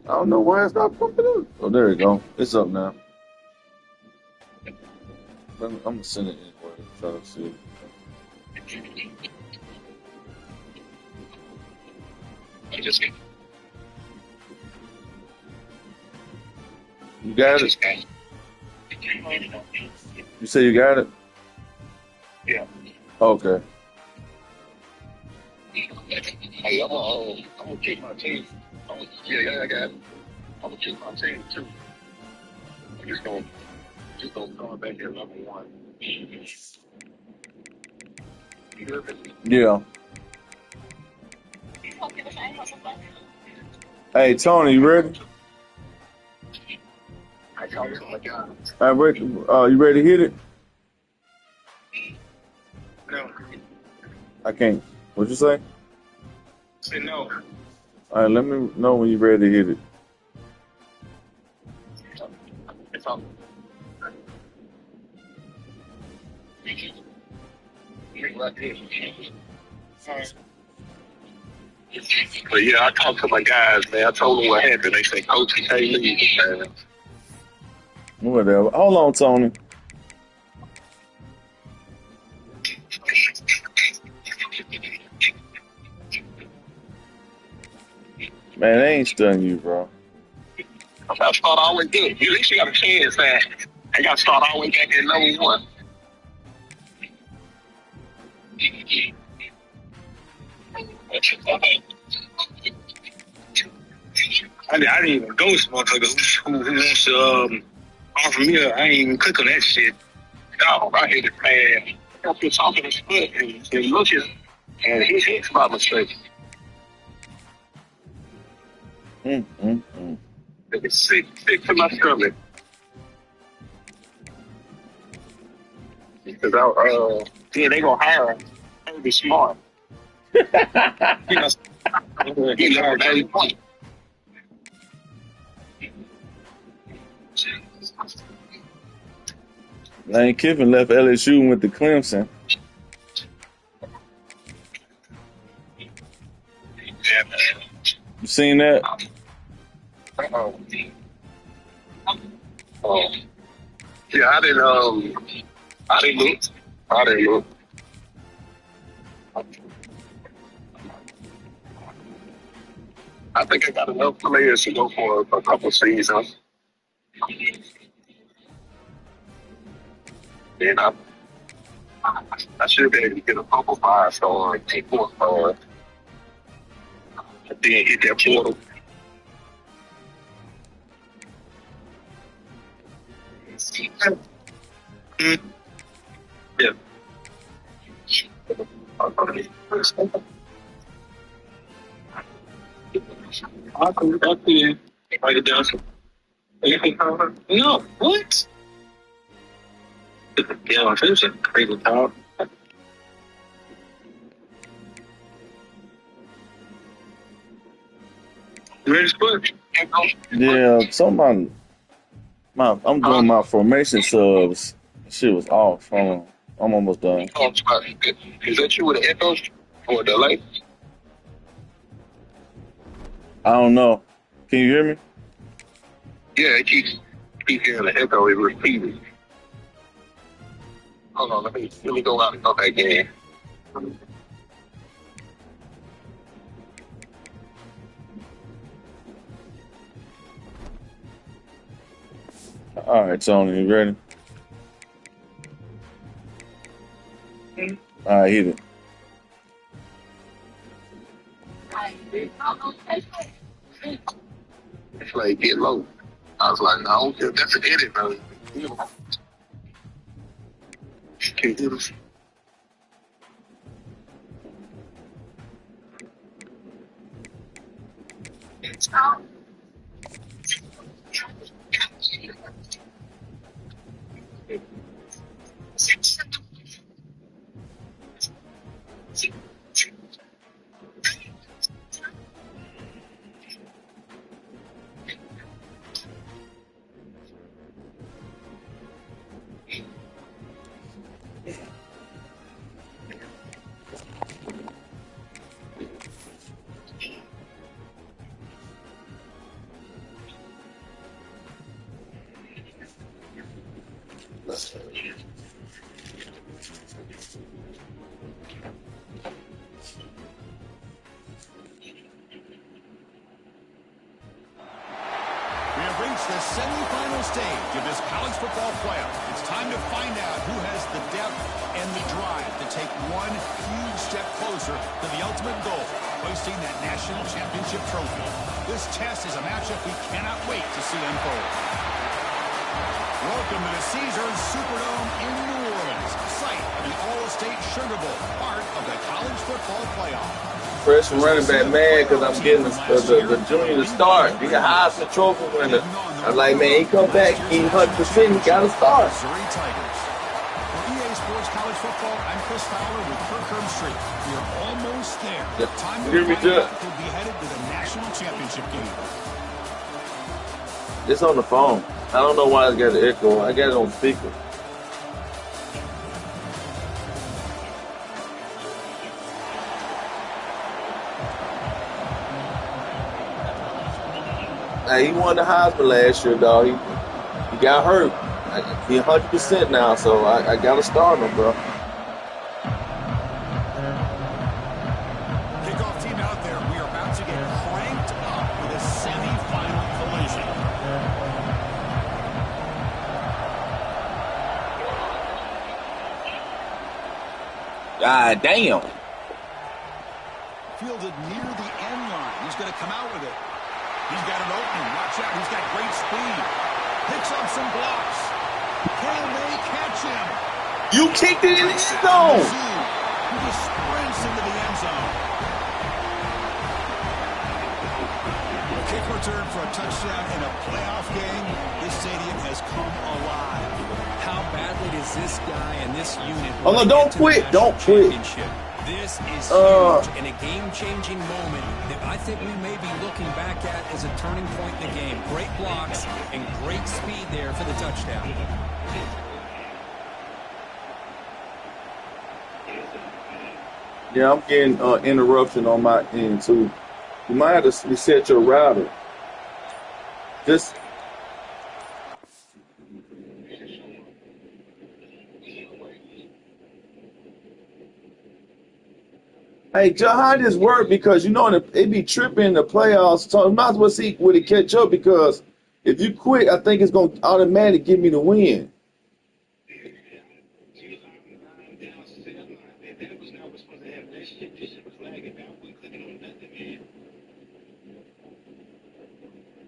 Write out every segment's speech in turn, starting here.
I don't know why it's not popping up. Oh, there you go. It's up now. I'm gonna send it anyway. Try to see. You got it? You say you got it? Yeah. Okay. Hey, I'm gonna keep my team. Yeah, I got it. I'm gonna keep my team too. I'm just gonna go back here level one. You hear me? Yeah. Hey, Tony, you ready? I talked to my guy. All right, you ready to hit it? No. I can't. What'd you say? Say no. All right, let me know when you're ready to hit it. It's on. But yeah, I talked to my guys, man. I told them what happened. They say, Coach, he can't leave, man. Whatever. Hold on, Tony. Man, they ain't stunning you, bro. I got to start all the way good. At least you got a chance, man. I got to start all the way back at number one. I didn't even go with motherfucker who wants to offer me. I ain't even click on that shit. No, I hate it, man. I'm just talking his foot and looking, and his head's by mistake. It's sick to my stomach. Because yeah, they gonna hire him. They be smart. You know, he learned 30 points. Lane Kiffin left LSU and went to Clemson. Yeah, man. You seen that? Oh. Yeah, I didn't look. I didn't look. I think I got enough players to go for a couple seasons. And I should be able to get a couple 5-star and 4-star. And then hit that portal. Yeah. I can write it down. No, what? Yeah, I'm finishing. Crazy talk. You ready to split? Yeah, I'm doing my formation subs. Shit was off. Hold on. I'm almost done. Is that you with an echo or a delay? I don't know. Can you hear me? Yeah, it keeps hearing the echo. It repeating. Hold on, let me go out and come back in. All right, Tony, you ready? All right, hit it. It's like get low. I was like, no, that's an edit, bro. Can you do this? We have reached the semifinal stage of this college football playoff. It's time to find out who has the depth and the drive to take one huge step closer to the ultimate goal, hoisting that national championship trophy. This test is a matchup we cannot wait to see unfold. Welcome to the Caesars Superdome in New Orleans, site of the All-State Sugar Bowl, part of the college football playoff. Freshman running back mad because I'm getting the junior to start. He got Heisman Trophy winner. I'm like, man, he come back, he 100%, he got to start. Missouri Tigers. For EA Sports College Football, I'm Chris Fowler with Kirk Herbstreit. We are almost there. Yep. Time to Here we find go. out who'll be headed to the national championship game. It's on the phone. I don't know why it's got an echo. I got it on speaker. Hey, he won the Heisman last year, dog. He got hurt. He 100% now, so I got to start him, bro. Kickoff team out there. We are about to get cranked up with a semi-final collision. God damn. Fielded near the end line. He's going to come out with it. He's got an opening. Watch out. He's got great speed. Picks up some blocks. Can they catch him? You kicked it in the end zone. He just sprints into the end zone. A kick return for a touchdown in a playoff game. This stadium has come alive. How badly does this guy and this unit Oh, no, don't quit. Don't quit. This is huge and a game-changing moment that I think we may be looking back at as a turning point in the game. Great blocks and great speed there for the touchdown. Yeah, I'm getting interruption on my end, too. You might have to reset your router. Just... Hey, Joe, how does this work? Because, you know, it be tripping in the playoffs. So I might as well see will it catch up, because if you quit, I think it's going to automatically give me the win.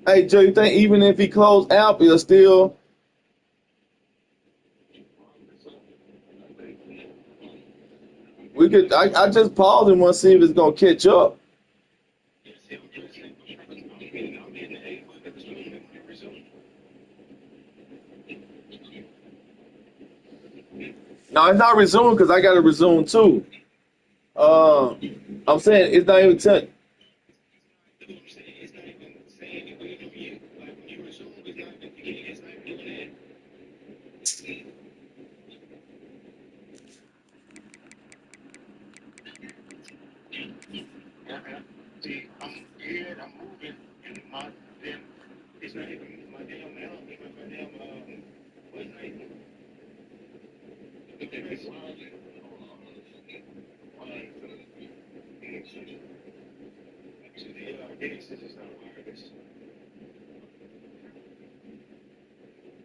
Hey, Joe, you think even if he closed out, it'll still... We could. I just paused and want to see if it's gonna catch up. No, it's not resumed because I got to resume too. I'm saying it's not even 10.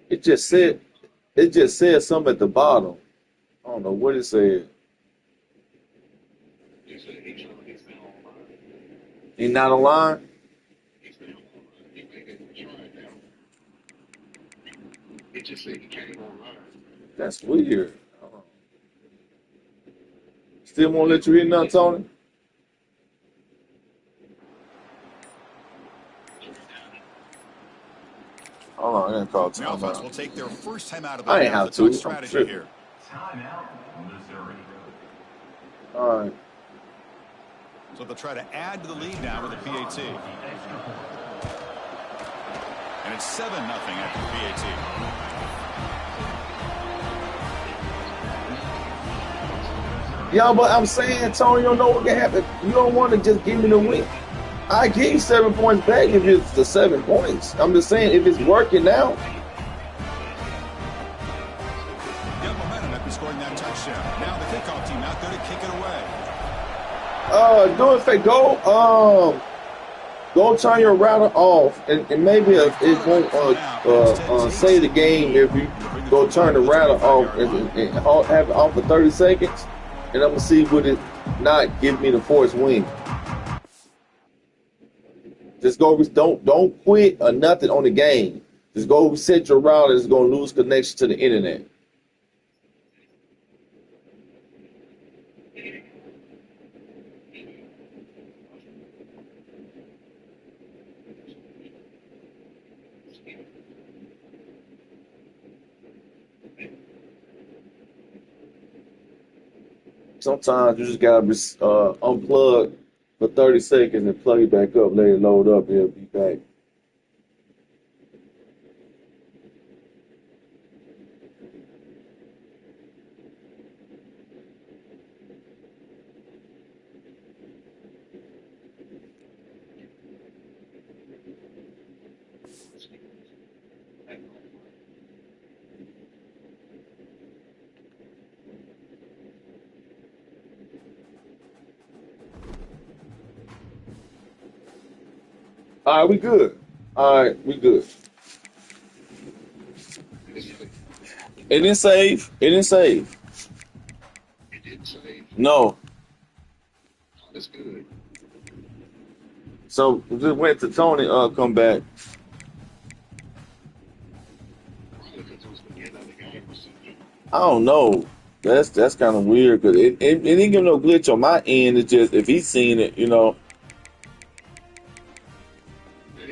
It just said something at the bottom. I don't know what it said. He's not online? That's weird. Still won't let you hear nothing, Tony? Hold on, I gotta call The offense timeout. will take their first time out of the I ain't half have with a to. touch I'm strategy tripping. here. Timeout, Missouri. All right. So they'll try to add to the lead now with a PAT. And it's 7-0 after the PAT. Yeah, but I'm saying, Tony, you don't know what can happen. You don't want to just give me the win. I give you 7 points back if it's the 7 points. I'm just saying, if it's working now. momentum after scoring that touchdown. Now the kickoff team out there to kick it away. Do it fake. Go turn your router off, and maybe it won't save the game if you go turn the router off and have it off for 30 seconds, and I'm gonna see would it not give me the force win. Just go. Don't quit or nothing on the game. Just go reset your router. It's gonna lose connection to the internet. Sometimes you just gotta unplug for 30 seconds and plug it back up, let it load up, and it'll be back. All right, we good. All right, we good. It didn't save. It didn't save. It didn't say. No. That's good. So we just wait to Tony come back. Probably because it was the end of the game or something. I don't know. That's kind of weird because it didn't give no glitch on my end. It's just if he's seen it, you know.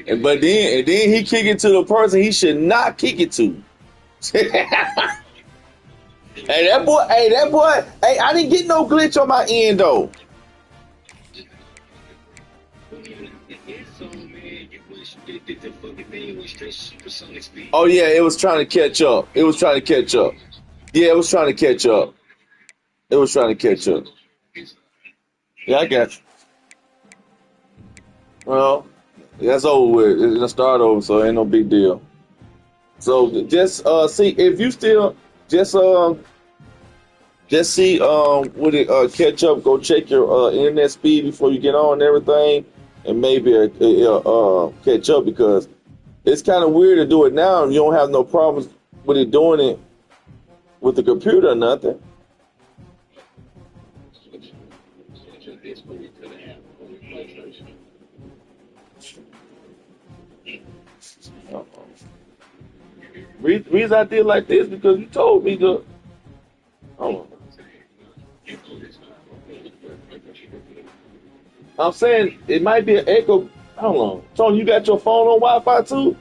But then he kick it to the person he should not kick it to. Hey, that boy, hey, I didn't get no glitch on my end though. Oh yeah, it was trying to catch up. Yeah, it was trying to catch up. It was trying to catch up. Yeah, I got you. Well, that's over with. It's gonna start over, so ain't no big deal. So just see if you still just see would it catch up. Go check your internet speed before you get on and everything, and maybe it'll catch up because it's kind of weird to do it now. You don't have no problems with it doing it with the computer or nothing. Reason I did like this because you told me to. Oh. I'm saying it might be an echo. Hold on. Tony, you got your phone on Wi-Fi too?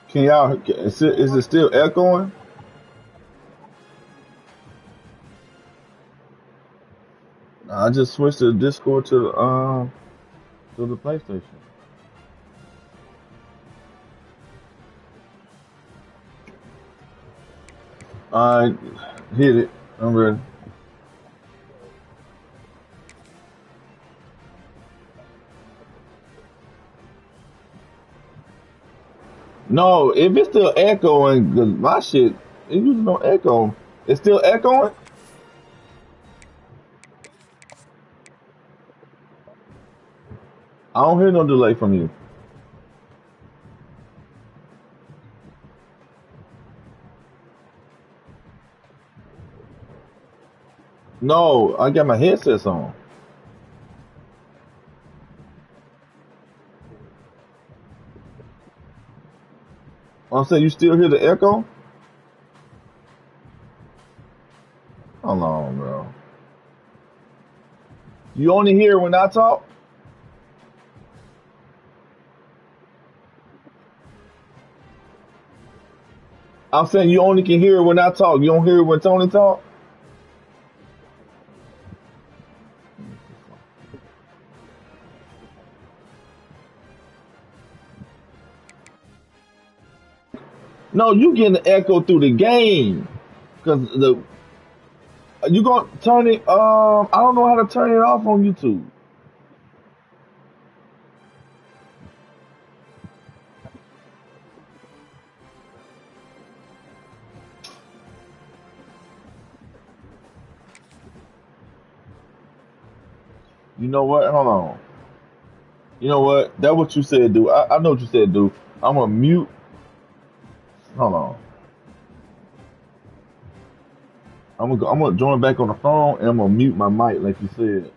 Can y'all? Is it still echoing? I just switched the Discord to the PlayStation. I hit it. I'm ready. No, if it's still echoing, cause my shit, it usually don't echo. It's still echoing. I don't hear no delay from you. No, I got my headsets on. I'm saying you still hear the echo? Hold on, bro. You only hear it when I talk? I'm saying you only can hear it when I talk. You don't hear it when Tony talk? No, you getting the echo through the game. Cause the you gonna turn it I don't know how to turn it off on YouTube. You know what? Hold on. You know what? That's what you said, dude. I know what you said, dude. I'm gonna mute. Hold on. I'm gonna join back on the phone and I'm gonna mute my mic like you said.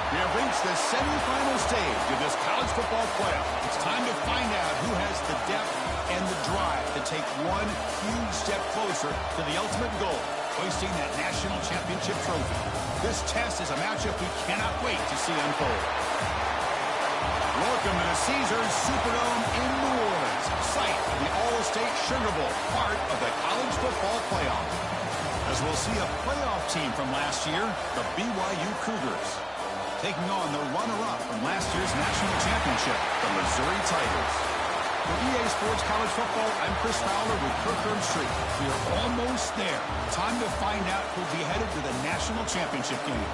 We have reached the semifinal stage of this college football playoff. It's time to find out who has the depth and the drive to take one huge step closer to the ultimate goal, hoisting that national championship trophy. This test is a matchup we cannot wait to see unfold. Welcome to the Caesars Superdome in New Orleans, site of the All-State Sugar Bowl, part of the college football playoff. As we'll see a playoff team from last year, the BYU Cougars, taking on the runner-up from last year's national championship, the Missouri Tigers. For EA Sports College Football, I'm Chris Fowler with Kirkland Street. We are almost there. Time to find out who'll be headed to the national championship game.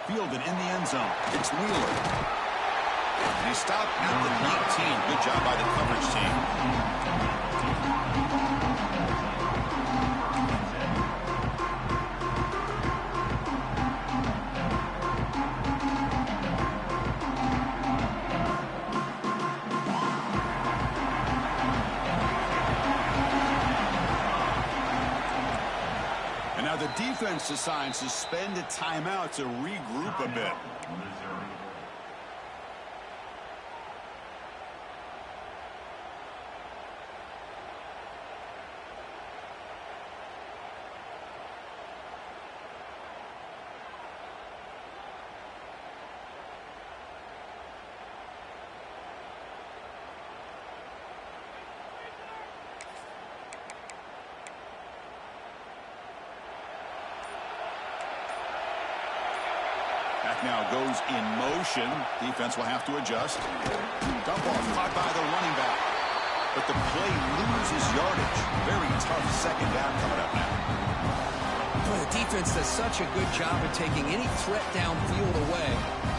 Fielded in the end zone. It's Wheeler. And he stopped at the 19. Good job by the coverage team. defense decides to spend a timeout to regroup a bit. Missouri. Now goes in motion. Defense will have to adjust. Dump off caught by the running back. But the play loses yardage. Very tough second down coming up now. Well, the defense does such a good job of taking any threat downfield away.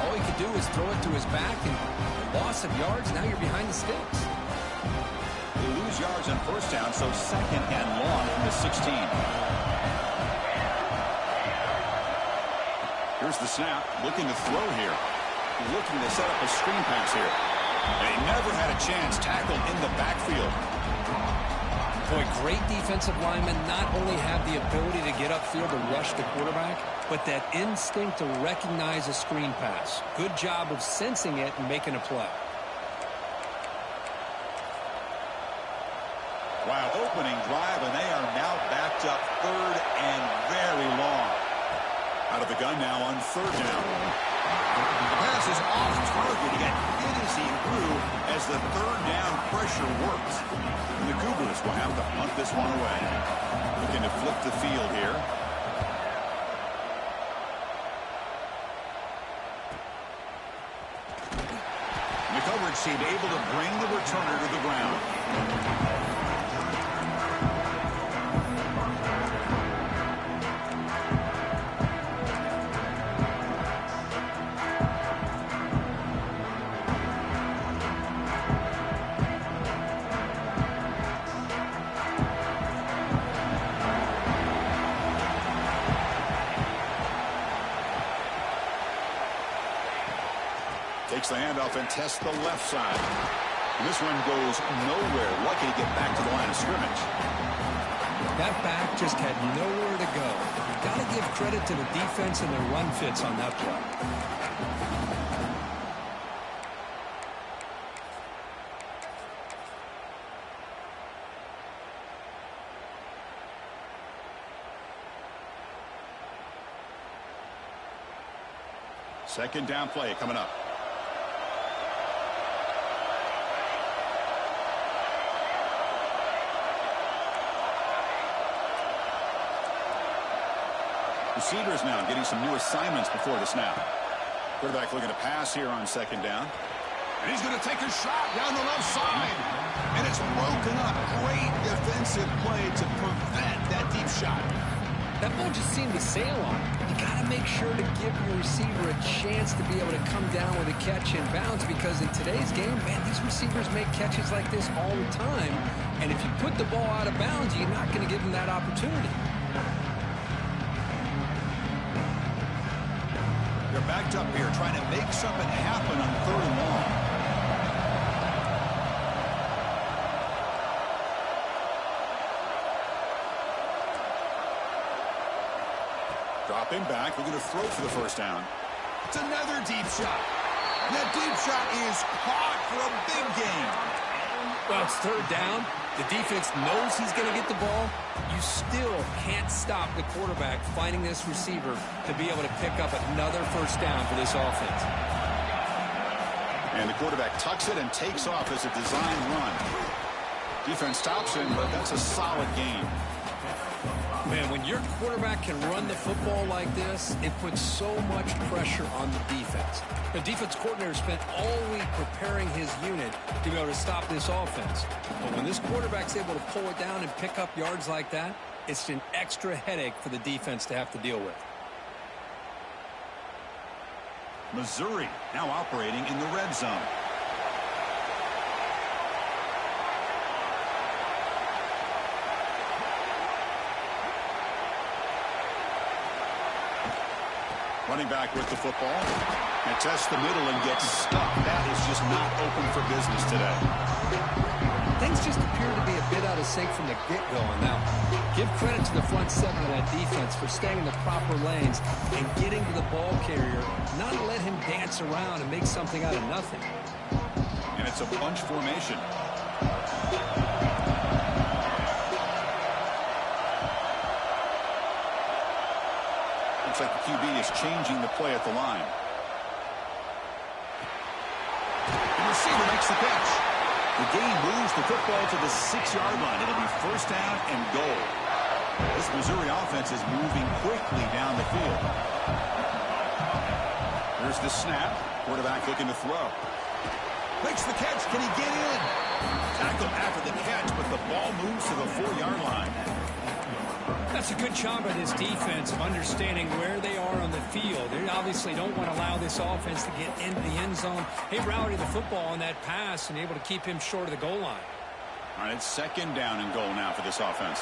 All he could do is throw it to his back, and loss of yards, now you're behind the sticks. They lose yards on first down, so second and long from the 16. Here's the snap, looking to throw here. Looking to set up a screen pass here. They never had a chance, tackled in the backfield. Boy, great defensive linemen not only have the ability to get upfield to rush the quarterback, but that instinct to recognize a screen pass. Good job of sensing it and making a play. Wow, opening drive, and they are now backed up third and very long. Out of the gun now on third down. The pass is off target. He got hit as he threw as the third down pressure works. And the Cougars will have to punt this one away. Looking to flip the field here. The coverage team able to bring the returner to the ground. Takes the handoff and tests the left side. And this one goes nowhere. Lucky to get back to the line of scrimmage. That back just had nowhere to go. You've got to give credit to the defense and their run fits on that play. Second down play coming up. Receivers now getting some new assignments before the snap. Quarterback looking to pass here on second down. And he's going to take a shot down the left side. And it's broken up. Great defensive play to prevent that deep shot. That ball just seemed to sail on. You got to make sure to give your receiver a chance to be able to come down with a catch in bounds, because in today's game, man, these receivers make catches like this all the time. And if you put the ball out of bounds, you're not going to give them that opportunity. They're backed up here trying to make something happen on third and long. Dropping back, we're going to throw for the first down. It's another deep shot. And that deep shot is caught for a big gain. Well, it's third down. The defense knows he's going to get the ball. You still can't stop the quarterback finding this receiver to be able to pick up another first down for this offense. And the quarterback tucks it and takes off as a design run. Defense stops him, but that's a solid gain. Man, when your quarterback can run the football like this, it puts so much pressure on the defense. The defense coordinator spent all week preparing his unit to be able to stop this offense. But when this quarterback's able to pull it down and pick up yards like that, it's an extra headache for the defense to have to deal with. Missouri now operating in the red zone. Running back with the football. And tests the middle and gets stuck. That is just not open for business today. Things just appear to be a bit out of sink from the get-go on that one. Give credit to the front seven of that defense for staying in the proper lanes and getting to the ball carrier, not let him dance around and make something out of nothing. And it's a bunch formation. Looks like the QB is changing the play at the line. The receiver makes the catch. The game moves the football to the 6-yard line. It'll be first down and goal. This Missouri offense is moving quickly down the field. Here's the snap. Quarterback looking to throw. Makes the catch. Can he get in? Tackled after the catch, but the ball moves to the 4-yard line. That's a good job by this defense of understanding where they are on the field. They obviously don't want to allow this offense to get into the end zone. They routed the football on that pass and able to keep him short of the goal line. All right, it's second down and goal now for this offense.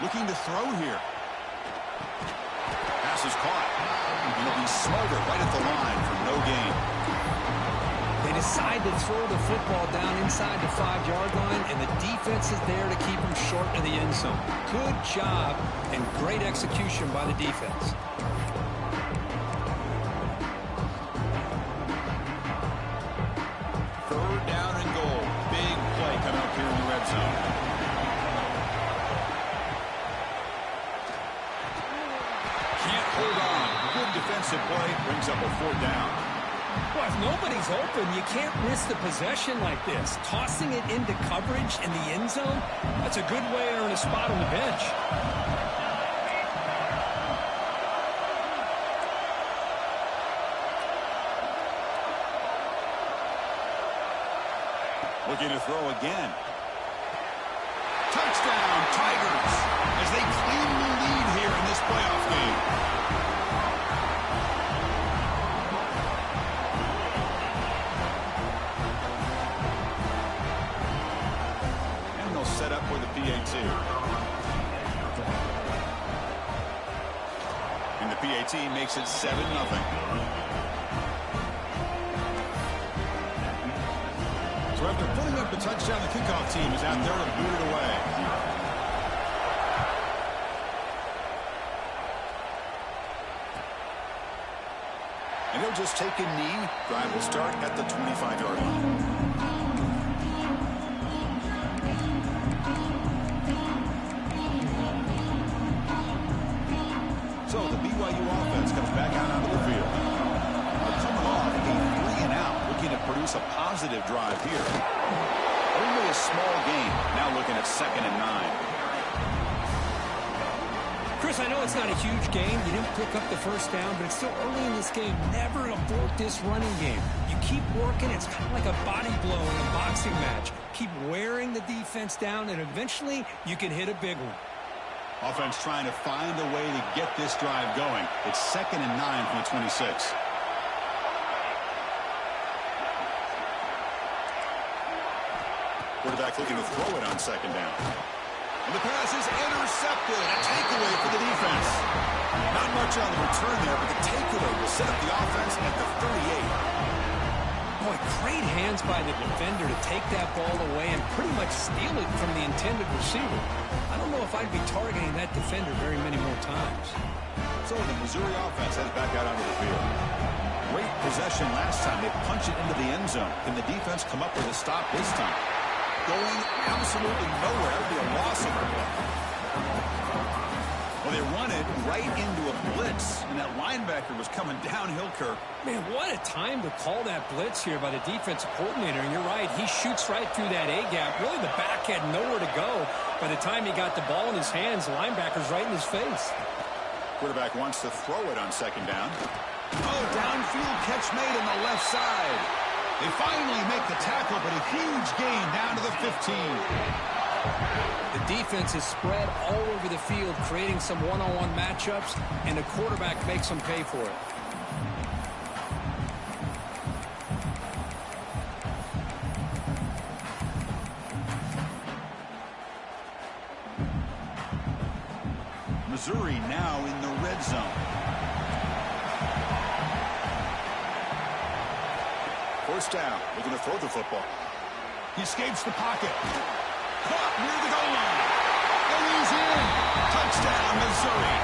Looking to throw here. Pass is caught. He'll be smothered right at the line for no gain. They decide to throw the football down inside the 5-yard line, and the defense is there to keep him short of the end zone. Good job and great execution by the defense. Third down and goal. Big play coming up here in the red zone. Can't hold on. Good defensive play. Brings up a 4th down. Well, if nobody's open, you can't risk the possession like this. Tossing it into coverage in the end zone, that's a good way to earn a spot on the bench. Looking to throw again. Touchdown, Tigers, as they claim the lead here in this playoff game. Set up for the PAT. And the PAT makes it 7-0. So after putting up the touchdown, the kickoff team is out there to boot it away. And he'll just take a knee. Drive will start at the 25-yard line. So the BYU offense comes back out onto the field. They're coming off a 3-and-out, looking to produce a positive drive here. Only a small gain, now looking at 2nd and 9. Chris, I know it's not a huge game. You didn't pick up the first down, but it's still early in this game. Never abort this running game. You keep working. It's kind of like a body blow in a boxing match. Keep wearing the defense down, and eventually you can hit a big one. Offense trying to find a way to get this drive going. It's 2nd and 9 from the 26. Quarterback looking to throw it on 2nd down. And the pass is intercepted. A takeaway for the defense. Not much on the return there, but the takeaway will set up the offense at the 38. Boy, great hands by the defender to take that ball away and pretty much steal it from the intended receiver. I don't know if I'd be targeting that defender very many more times. So the Missouri offense heads back out onto the field. Great possession last time. They punch it into the end zone. Can the defense come up with a stop this time? Going absolutely nowhere. It'll be a loss of a play. Well, they run it right into a blitz, and that linebacker was coming downhill, Kirk. Man, what a time to call that blitz here by the defensive coordinator. And you're right, he shoots right through that A-gap. Really, the back had nowhere to go. By the time he got the ball in his hands, the linebacker's right in his face. Quarterback wants to throw it on 2nd down. Oh, downfield catch made on the left side. They finally make the tackle, but a huge gain down to the 15. The defense is spread all over the field, creating some one-on-one matchups, and the quarterback makes them pay for it. Missouri now in the red zone. 1st down, looking to throw the football. He escapes the pocket. Caught near the goal line. And he's in. Touchdown, Missouri.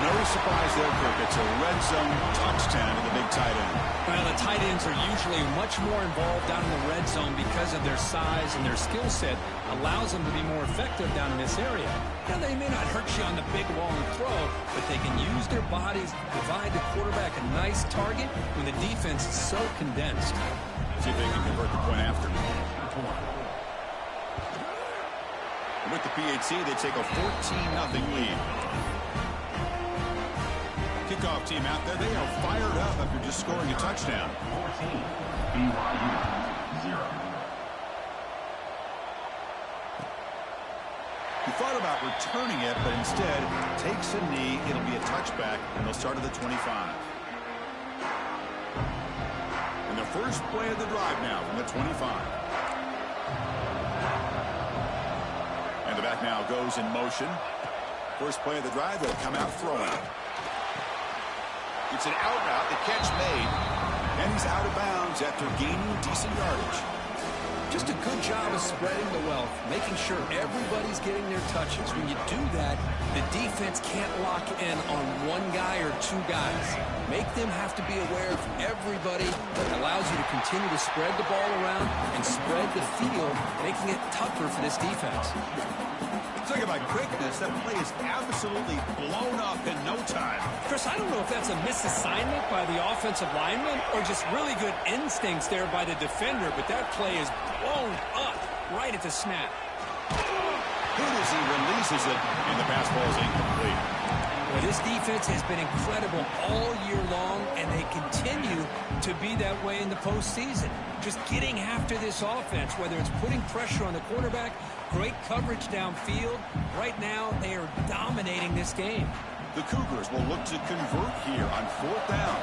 No surprise there, Kirk. It's a red zone touchdown to the big tight end. Well, the tight ends are usually much more involved down in the red zone because of their size and their skill set allows them to be more effective down in this area. Now, they may not hurt you on the big, long throw, but they can use their bodies to provide the quarterback a nice target when the defense is so condensed. See if they can convert the point after. With the PHC, they take a 14-0 lead. Kickoff team out there, they are fired up after just scoring a touchdown. 14, BYU 0. He thought about returning it, but instead takes a knee. It'll be a touchback, and they'll start at the 25. And the first play of the drive now from the 25. And the back now goes in motion. First play of the drive, they'll come out throwing. It's an out route, the catch made, and he's out of bounds after gaining decent yardage. Just a good job of spreading the wealth, making sure everybody's getting their touches. When you do that, the defense can't lock in on one guy or two guys. Make them have to be aware of everybody. That allows you to continue to spread the ball around and spread the field, making it tougher for this defense. Talking about quickness, that play is absolutely blown up in no time. Chris, I don't know if that's a misassignment by the offensive lineman or just really good instincts there by the defender, but that play is blown up right at the snap. Good as he releases it, and the pass ball is incomplete. Well, this defense has been incredible all year long, and they continue to be that way in the postseason. Just getting after this offense, whether it's putting pressure on the quarterback, great coverage downfield. Right now, they are dominating this game. The Cougars will look to convert here on 4th down.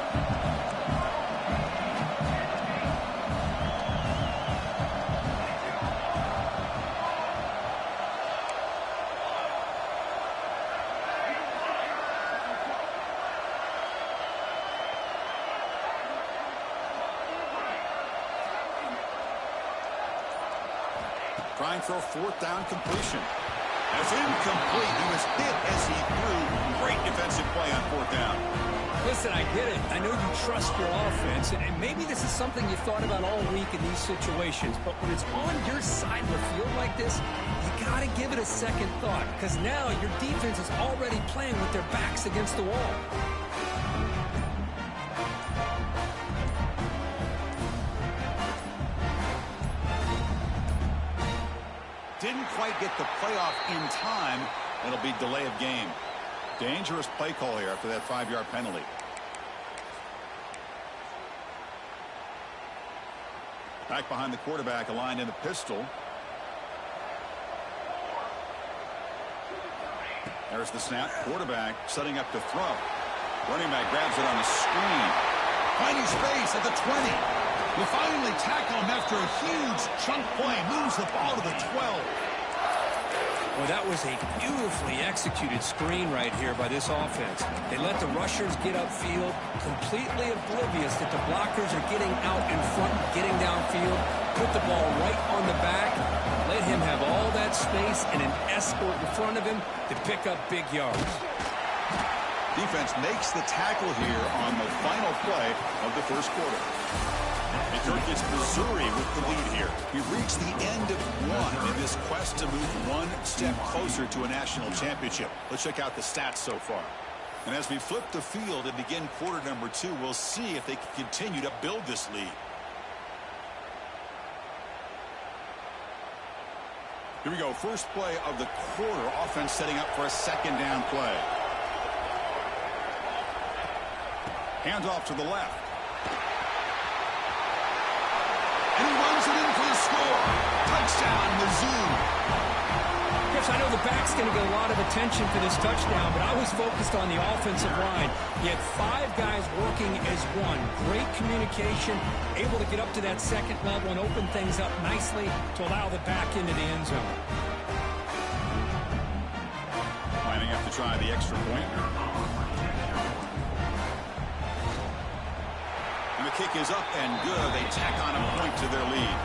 Trying for a 4th down completion. That's incomplete. He was hit as he threw. Great defensive play on 4th down. Listen, I get it. I know you trust your offense, and maybe this is something you thought about all week in these situations, but when it's on your side of the field like this, you got to give it a second thought, because now your defense is already playing with their backs against the wall. Didn't quite get the playoff in time. It'll be delay of game. Dangerous play call here after that 5-yard penalty. Back behind the quarterback, aligned in the pistol. There's the snap. Quarterback setting up to throw. Running back grabs it on a screen. Finding space at the 20. Will finally tackle him after a huge chunk play. Moves the ball to the 12. Well, that was a beautifully executed screen right here by this offense. They let the rushers get upfield, completely oblivious that the blockers are getting out in front, getting downfield, put the ball right on the back, let him have all that space and an escort in front of him to pick up big yards. Defense makes the tackle here on the final play of the first quarter. And Kirk gets Missouri with the lead here. We reached the end of one in this quest to move one step closer to a national championship. Let's check out the stats so far. And as we flip the field and begin quarter number 2, we'll see if they can continue to build this lead. Here we go. First play of the quarter. Offense setting up for a second down play. Hands off to the left. And he runs it in for the score. Touchdown, Mizzou. Chris, I know the back's going to get a lot of attention for this touchdown, but I was focused on the offensive line. You had 5 guys working as one. Great communication, able to get up to that second level and open things up nicely to allow the back into the end zone. Lining up to try the extra point. And the kick is up and good. They tack on a point to their lead.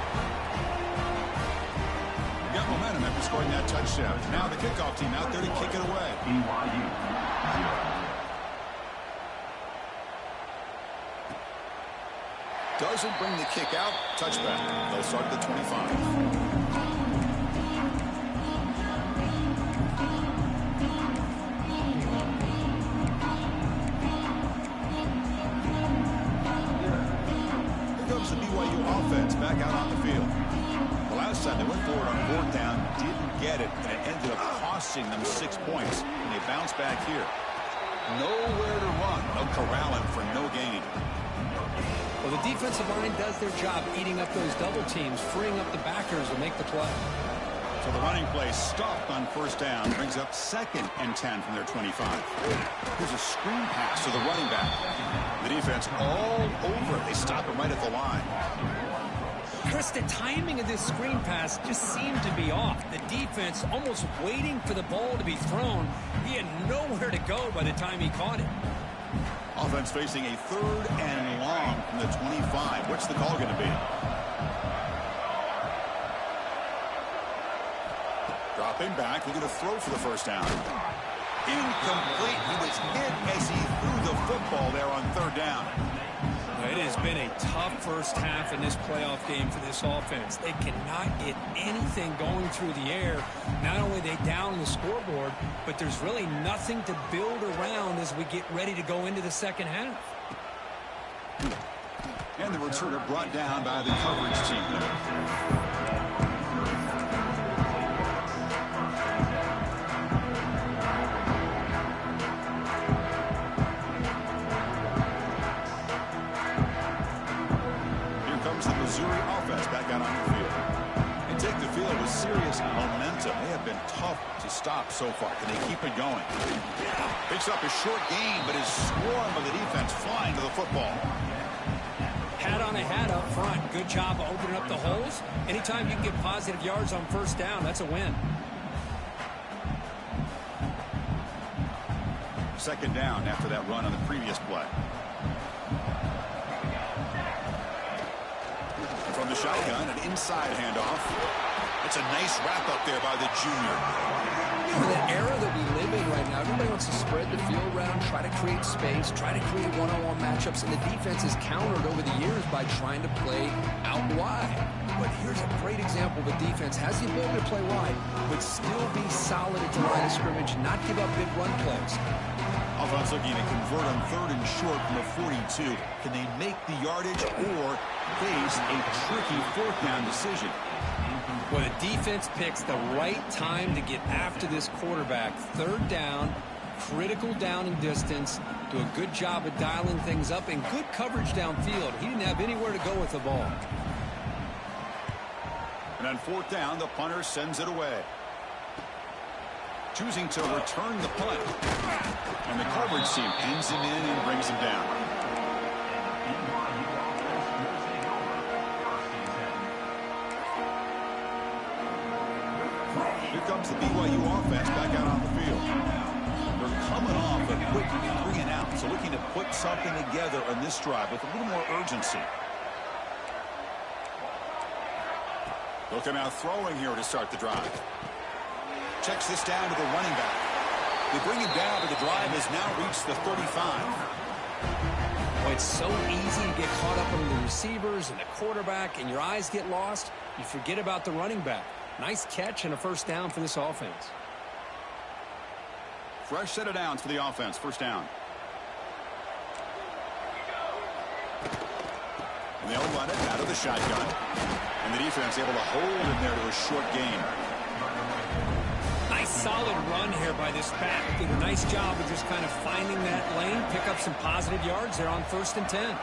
momentum after scoring that touchdown. Now the kickoff team out there to kick it away. BYU 0. Doesn't bring the kick out. Touchback. They'll start at the 25. The BYU offense back out on the field. The last time they went forward on 4th down, didn't get it, and it ended up costing them 6 points, and they bounce back here. Nowhere to run. No corralling for no gain. Well, the defensive line does their job eating up those double teams, freeing up the backers to make the play. So the running play stopped on 1st down, brings up 2nd and 10 from their 25. Here's a screen pass to the running back. The defense all over it. They stop him right at the line. Chris, the timing of this screen pass just seemed to be off. The defense almost waiting for the ball to be thrown. He had nowhere to go by the time he caught it. Offense facing a 3rd and long from the 25. What's the call going to be? Dropping back, looking to throw for the 1st down. Incomplete. He was hit as he threw the football there on 3rd down. It has been a tough first half in this playoff game for this offense. They cannot get anything going through the air. Not only are they down the scoreboard, but there's really nothing to build around as we get ready to go into the second half. And the returner brought down by the coverage team. Missouri offense back out on the field. They take the field with serious momentum. They have been tough to stop so far. Can they keep it going? Picks up a short gain, but is swarmed by the defense flying to the football. Hat on a hat up front. Good job of opening up the holes. Anytime you can get positive yards on 1st down, that's a win. 2nd down after that run on the previous play. From the shotgun, an inside handoff. It's a nice wrap up there by the junior. In the era that we live in right now, everybody wants to spread the field around, try to create space, try to create one-on-one matchups, and the defense has countered over the years by trying to play out wide. But here's a great example. The defense has the ability to play wide, but still be solid at the line of scrimmage, not give up big run plays. Offense looking to convert on 3rd and short from the 42. Can they make the yardage or face a tricky 4th down decision? Well, the defense picks the right time to get after this quarterback. 3rd down, critical down and distance. Do a good job of dialing things up and good coverage downfield. He didn't have anywhere to go with the ball. And on 4th down, the punter sends it away. Choosing to return the punt. And the coverage team pins him in and brings him down. Here comes the BYU offense back out on the field. They're coming off a quick 3 and out, so looking to put something together on this drive with a little more urgency. They'll come out throwing here to start the drive. Checks this down to the running back. They bring him down, but the drive has now reached the 35. Well, it's so easy to get caught up on the receivers and the quarterback, and your eyes get lost. You forget about the running back. Nice catch and a 1st down for this offense. Fresh set of downs for the offense. 1st down. And they'll run it out of the shotgun. And the defense able to hold him there to a short gain. Nice solid run here by this back. Did a nice job of just kind of finding that lane, pick up some positive yards there on 1st and 10.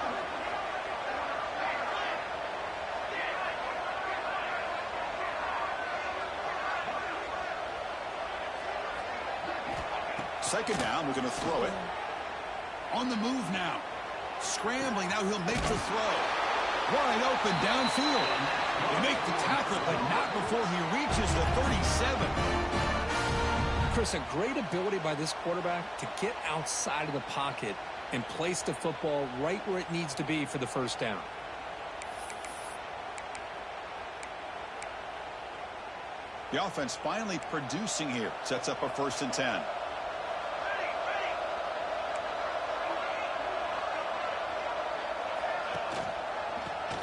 Second down, we're going to throw it. On the move now. Scrambling, now he'll make the throw. Wide open downfield. They make the tackle, but not before he reaches the 37. Chris, a great ability by this quarterback to get outside of the pocket and place the football right where it needs to be for the 1st down. The offense finally producing here. Sets up a 1st and 10.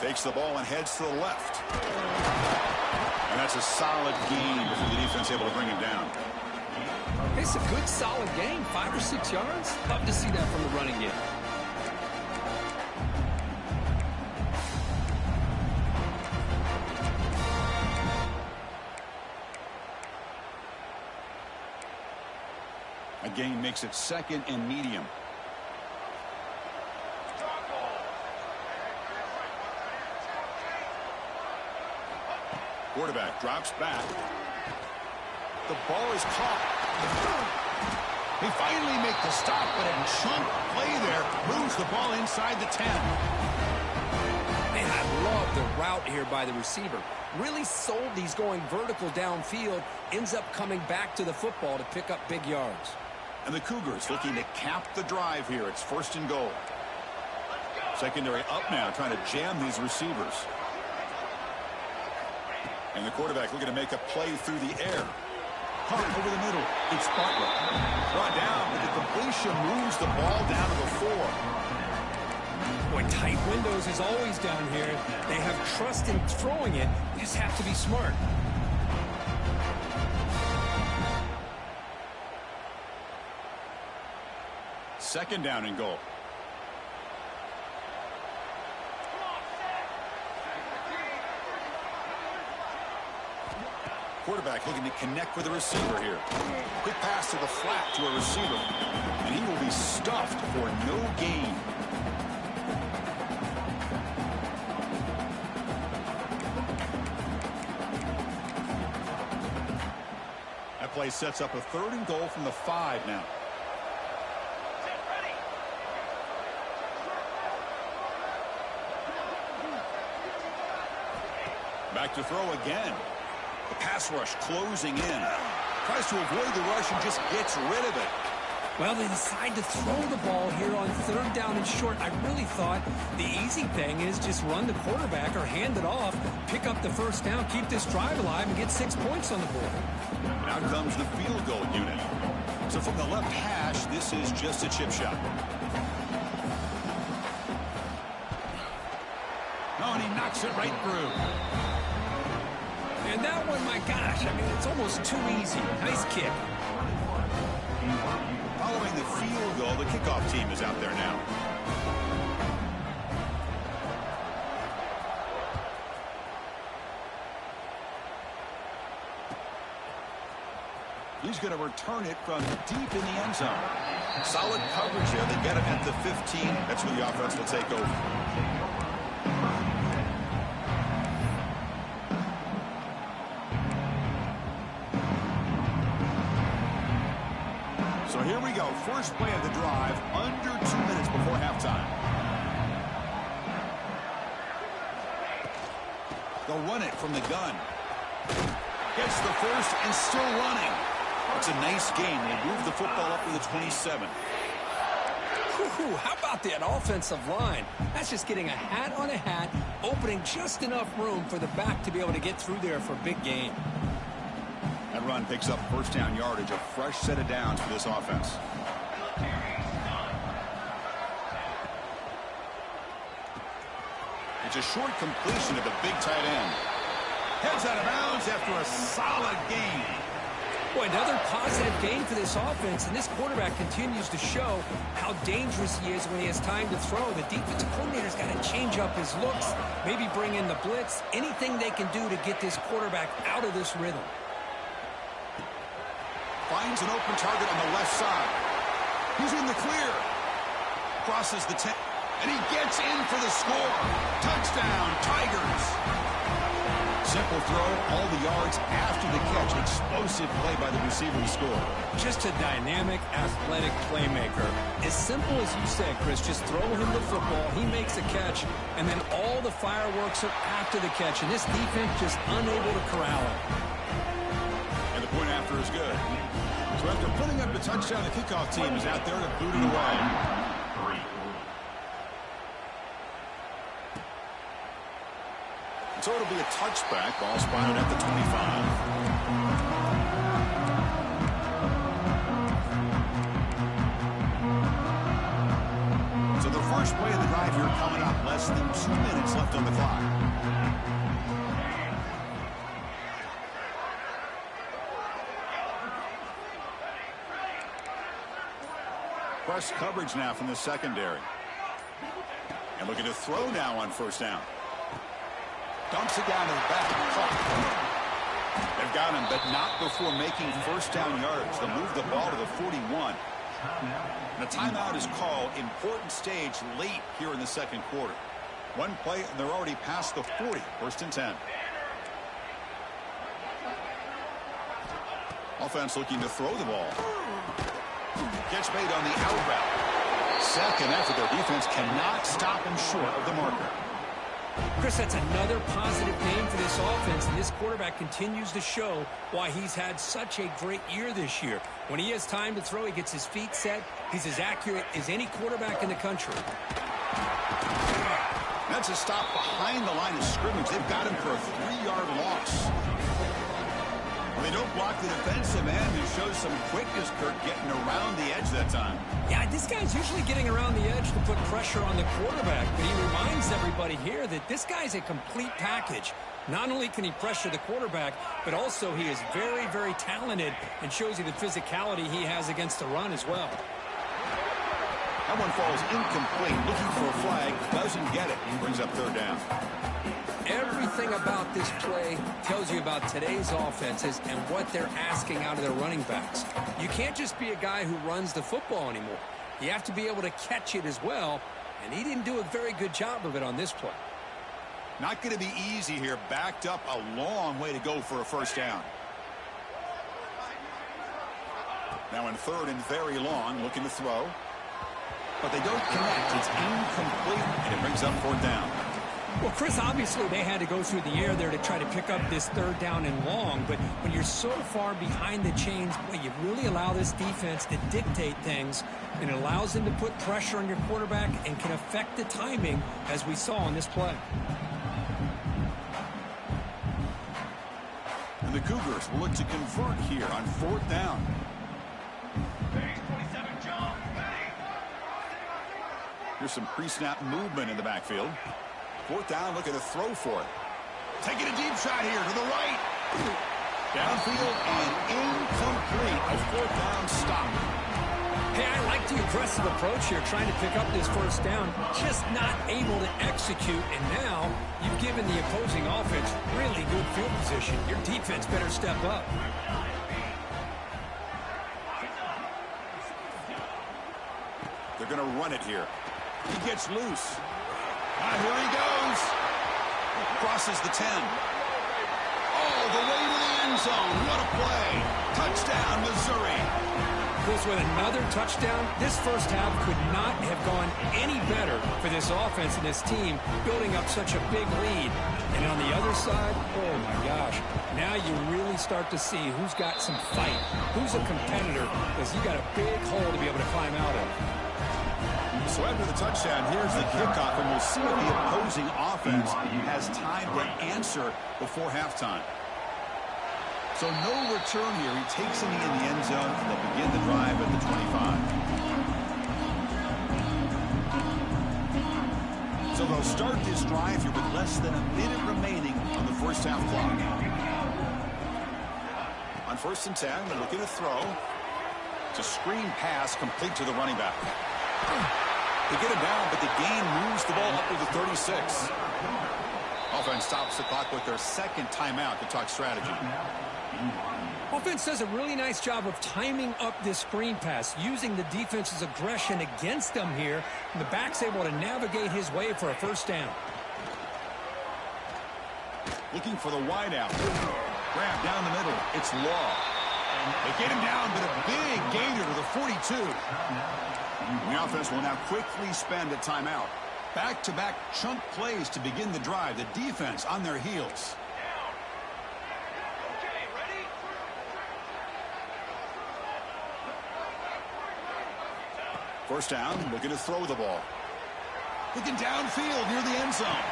Takes the ball and heads to the left. And that's a solid gain before the defense able to bring him down. It's a good, solid game. 5 or 6 yards. Love to see that from the running game. A gain makes it 2nd and medium. Quarterback drops back. The ball is caught. He finally makes the stop, but a chunk play there moves the ball inside the 10. Man, I love the route here by the receiver. Really sold these going vertical downfield. Ends up coming back to the football to pick up big yards. And the Cougars looking to cap the drive here. It's 1st and goal. Secondary up now, trying to jam these receivers. And the quarterback looking to make a play through the air. Caught over the middle. It's Butler. Brought down, but the completion moves the ball down to the 4. Boy, tight windows is always down here. They have trust in throwing it. You just have to be smart. Second down and goal. Quarterback looking to connect with the receiver here. Quick pass to the flat to a receiver. And he will be stuffed for no gain. That play sets up a 3rd and goal from the 5 now. Back to throw again. The pass rush closing in. Tries to avoid the rush and just gets rid of it. Well, they decide to throw the ball here on 3rd down and short. I really thought the easy thing is just run the quarterback or hand it off, pick up the 1st down, keep this drive alive, and get 6 points on the board. Now comes the field goal unit. So from the left hash, this is just a chip shot. Oh, and he knocks it right through. And that one, my gosh, I mean, it's almost too easy. Nice kick. Following the field goal, the kickoff team is out there now. He's going to return it from deep in the end zone. Solid coverage here. They get him at the 15. That's where the offense will take over. So here we go. First play of the drive, under 2 minutes before halftime. They'll run it from the gun. Gets the first and still running. It's a nice game. They move the football up to the 27. Whew, how about that offensive line? That's just getting a hat on a hat, opening just enough room for the back to be able to get through there for a big gain. That run picks up 1st down yardage, a fresh set of downs for this offense. It's a short completion to the big tight end. Heads out of bounds after a solid gain. Boy, another positive gain for this offense, and this quarterback continues to show how dangerous he is when he has time to throw. The defensive coordinator's got to change up his looks, maybe bring in the blitz, anything they can do to get this quarterback out of this rhythm. Finds an open target on the left side. He's in the clear. Crosses the 10, and he gets in for the score. Touchdown, Tigers. Simple throw, all the yards after the catch. Explosive play by the receiver to score. Just a dynamic, athletic playmaker. As simple as you said, Chris, just throw him the football, he makes a catch, and then all the fireworks are after the catch, and this defense just unable to corral him. And the point after is good. So after putting up the touchdown, the kickoff team is out there to boot it away. So it'll be a touchback, ball spotted at the 25. play of the drive here coming up. Less than 2 minutes left on the clock. Press coverage now from the secondary. And looking to throw now on first down. Dumps it down to the back. They've got him, but not before making first down yards. They'll move the ball to the 41. And a timeout is called. Important stage late here in the second quarter. One play, and they're already past the 40. First and 10. Offense looking to throw the ball. Gets made on the out route. Second effort, their defense cannot stop him short of the marker. Chris, that's another positive game for this offense, and this quarterback continues to show why he's had such a great year this year. When he has time to throw, he gets his feet set. He's as accurate as any quarterback in the country. That's a stop behind the line of scrimmage. They've got him for a 3-yard loss. Well, they don't block the defensive end, who shows some quickness, Kurt, getting around the edge that time. Yeah, this guy's usually getting around the edge to put pressure on the quarterback, but he reminds everybody here that this guy's a complete package. Not only can he pressure the quarterback, but also he is very, very talented and shows you the physicality he has against the run as well. That one falls incomplete. Looking for a flag, doesn't get it. Brings up third down. Everything about this play tells you about today's offenses and what they're asking out of their running backs. You can't just be a guy who runs the football anymore. You have to be able to catch it as well, and he didn't do a very good job of it on this play. Not going to be easy here. Backed up a long way to go for a first down. Now in third and very long, looking to throw. But they don't connect. It's incomplete, and it brings up fourth down. Well, Chris, obviously they had to go through the air there to try to pick up this third down and long, but when you're so far behind the chains, boy, you really allow this defense to dictate things, and it allows them to put pressure on your quarterback and can affect the timing, as we saw on this play. And the Cougars will look to convert here on fourth down. Here's some pre-snap movement in the backfield. Fourth down, looking to throw for it. Taking a deep shot here to the right. Downfield and incomplete. A fourth down stop. Hey, I like the aggressive approach here, trying to pick up this first down, just not able to execute, and now you've given the opposing offense really good field position. Your defense better step up. They're going to run it here. He gets loose. Here he goes. Crosses the 10. All the way to the end zone. What a play. Touchdown, Missouri. Chris, with another touchdown, this first half could not have gone any better for this offense and this team, building up such a big lead. And on the other side, oh my gosh, now you really start to see who's got some fight, who's a competitor, because you got a big hole to be able to climb out of. So after the touchdown, here's the kickoff, and we'll see if the opposing offense has time to answer before halftime. So no return here. He takes it in the end zone, and they'll begin the drive at the 25. So they'll start this drive here with less than a minute remaining on the first half clock. On first and 10, they're looking to throw. It's a screen pass complete to the running back. They get it down, but the gain moves the ball up to the 36. Offense stops the clock with their second timeout to talk strategy. Offense does a really nice job of timing up this screen pass, using the defense's aggression against them here, and the back's able to navigate his way for a first down. Looking for the wideout. Grab down the middle. It's Law. They get him down, but a big gainer to the 42. The offense will now quickly spend a timeout. Back-to-back chunk plays to begin the drive. The defense on their heels. First down, looking to throw the ball. Looking downfield near the end zone.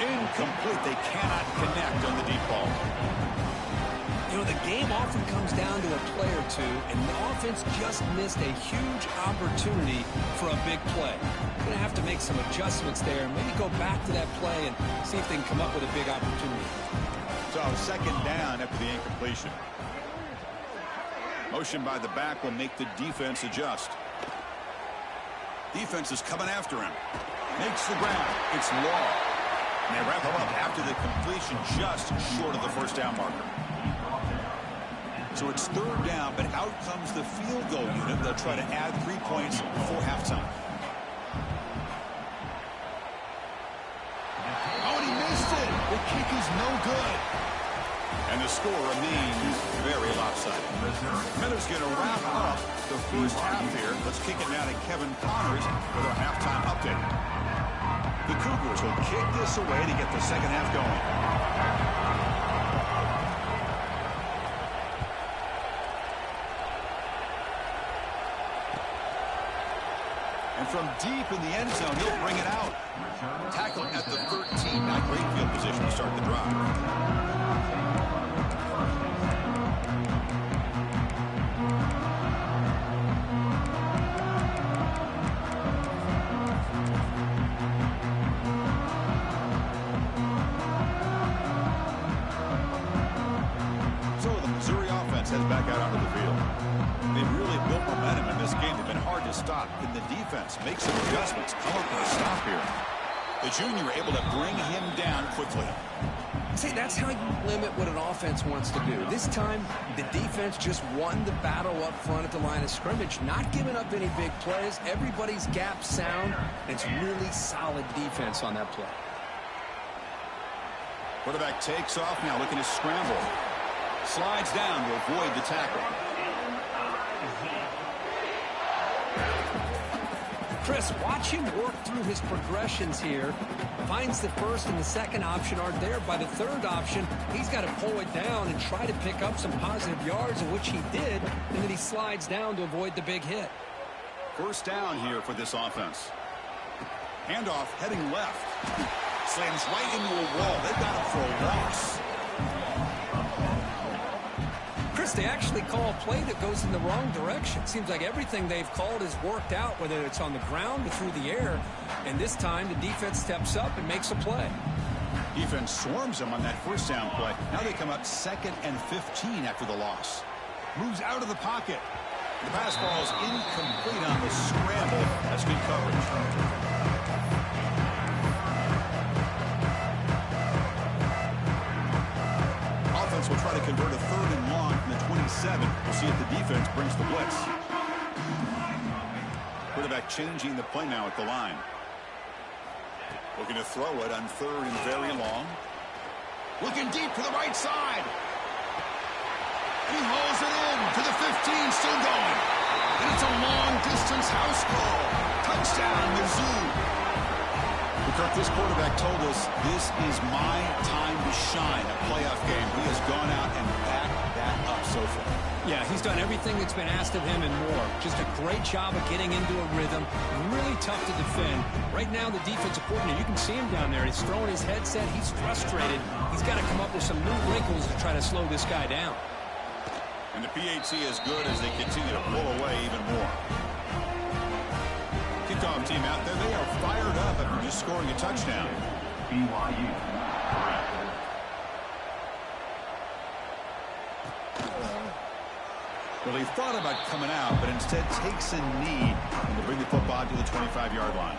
Incomplete. They cannot connect on the deep ball. You know, the game often comes down to a play or two, and the offense just missed a huge opportunity for a big play. Going to have to make some adjustments there and maybe go back to that play and see if they can come up with a big opportunity. So second down after the incompletion. Motion by the back will make the defense adjust. Defense is coming after him. Makes the grab. It's Law. And they wrap him up after the completion just short of the first down marker. So it's third down, but out comes the field goal unit. They'll try to add 3 points before halftime. Oh, and he missed it. The kick is no good. And the score remains very lopsided. Miller's going to wrap up the first half here. Let's kick it now to Kevin Connors with our halftime update. The Cougars will kick this away to get the second half going. And from deep in the end zone, he'll bring it out. Tackle at the 13. Not great field position to start the drive. Heads back out onto the field. They've really built momentum in this game. They've been hard to stop. Can the defense make some adjustments? Come up with a stop here. The junior able to bring him down quickly. See, that's how you limit what an offense wants to do. This time, the defense just won the battle up front at the line of scrimmage, not giving up any big plays. Everybody's gap sound, and it's really solid defense on that play. Quarterback takes off now, looking to scramble. Slides down to avoid the tackle. Chris, watch him work through his progressions here. Finds the first and the second option aren't there. By the third option, he's got to pull it down and try to pick up some positive yards, of which he did, and then he slides down to avoid the big hit. First down here for this offense. Handoff heading left. Slams right into a wall. They've got him for a loss. Chris, they actually call a play that goes in the wrong direction. Seems like everything they've called has worked out, whether it's on the ground or through the air. And this time, the defense steps up and makes a play. Defense swarms them on that first down play. Now they come up 2nd and 15 after the loss. Moves out of the pocket. The pass ball is incomplete on the scramble. That's good coverage. Will try to convert a 3rd and long from the 27. We'll see if the defense brings the blitz. Quarterback changing the play now at the line. Looking to throw it on 3rd and very long. Looking deep to the right side. And he hauls it in to the 15, still going. And it's a long-distance house call. Touchdown, Mizzou. Kirk, this quarterback told us this is my time to shine, a playoff game. He has gone out and backed that up so far. Yeah, he's done everything that's been asked of him and more. Just a great job of getting into a rhythm. Really tough to defend. Right now, the defensive coordinator, you can see him down there. He's throwing his headset. He's frustrated. He's got to come up with some new wrinkles to try to slow this guy down. And the PHC is good as they continue to pull away even more. Kickoff team out there, they are fired up after just scoring a touchdown. BYU. Well, he thought about coming out, but instead takes a knee and to bring the football to the 25-yard line.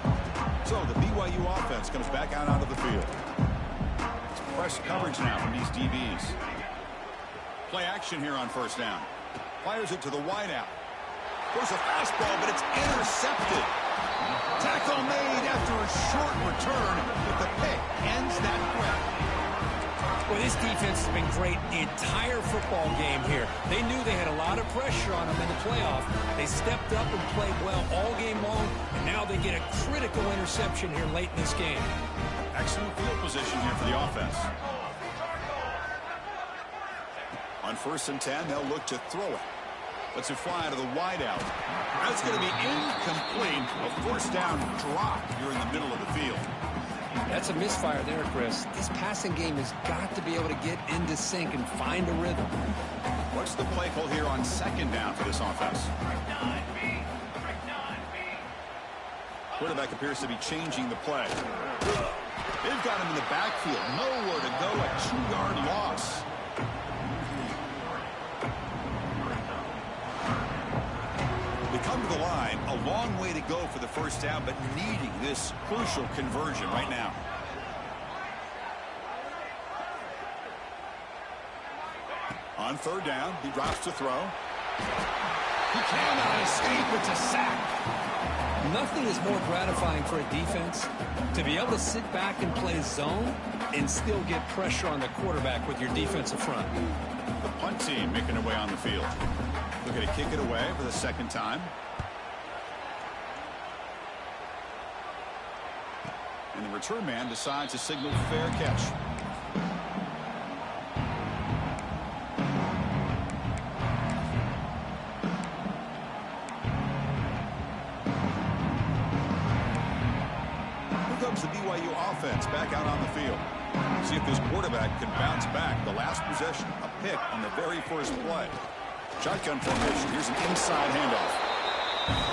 So the BYU offense comes back out onto the field. It's press coverage now from these DBs. Play action here on first down. Fires it to the wideout. There's a fastball, but it's intercepted. Tackle made after a short return, but the pick ends that threat. Well, this defense has been great the entire football game here. They knew they had a lot of pressure on them in the playoff. They stepped up and played well all game long, and now they get a critical interception here late in this game. Excellent field position here for the offense. On 1st and 10, they'll look to throw it. Let's it fly to the wideout. That's going to be incomplete. A first down drop here in the middle of the field. That's a misfire there, Chris. This passing game has got to be able to get into sync and find a rhythm. What's the play call here on second down for this offense? Quarterback appears to be changing the play. They've got him in the backfield. Nowhere to go. A 2-yard loss. They come to the line. A long way to go for the first down, but needing this crucial conversion right now. On third down, he drops to throw. He cannot escape. It's a sack. Nothing is more gratifying for a defense to be able to sit back and play zone and still get pressure on the quarterback with your defensive front. The punt team making their way on the field. Looking to kick it away for the second time. And the return man decides to signal fair catch. The BYU offense back out on the field. See if this quarterback can bounce back. The last possession, a pick on the very first play. Shotgun formation. Here's an inside handoff.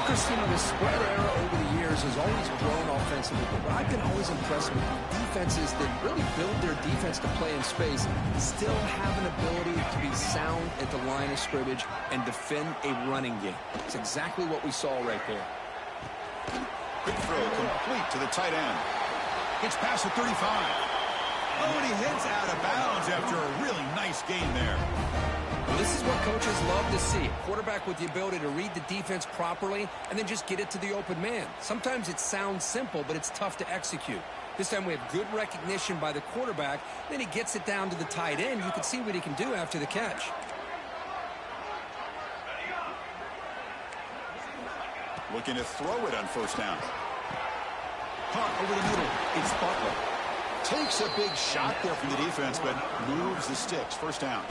Chris, the spread era over the years has always grown offensively, but I've been always impressed with defenses that really build their defense to play in space, still have an ability to be sound at the line of scrimmage and defend a running game. It's exactly what we saw right there. Quick throw complete to the tight end. Gets past the 35. Oh, and he heads out of bounds after a really nice game there. Well, this is what coaches love to see. A quarterback with the ability to read the defense properly and then just get it to the open man. Sometimes it sounds simple, but it's tough to execute. This time we have good recognition by the quarterback. Then he gets it down to the tight end. You can see what he can do after the catch. Looking to throw it on first down. Caught over the middle. It's Butler. Takes a big shot there from the defense, but moves the sticks. First down.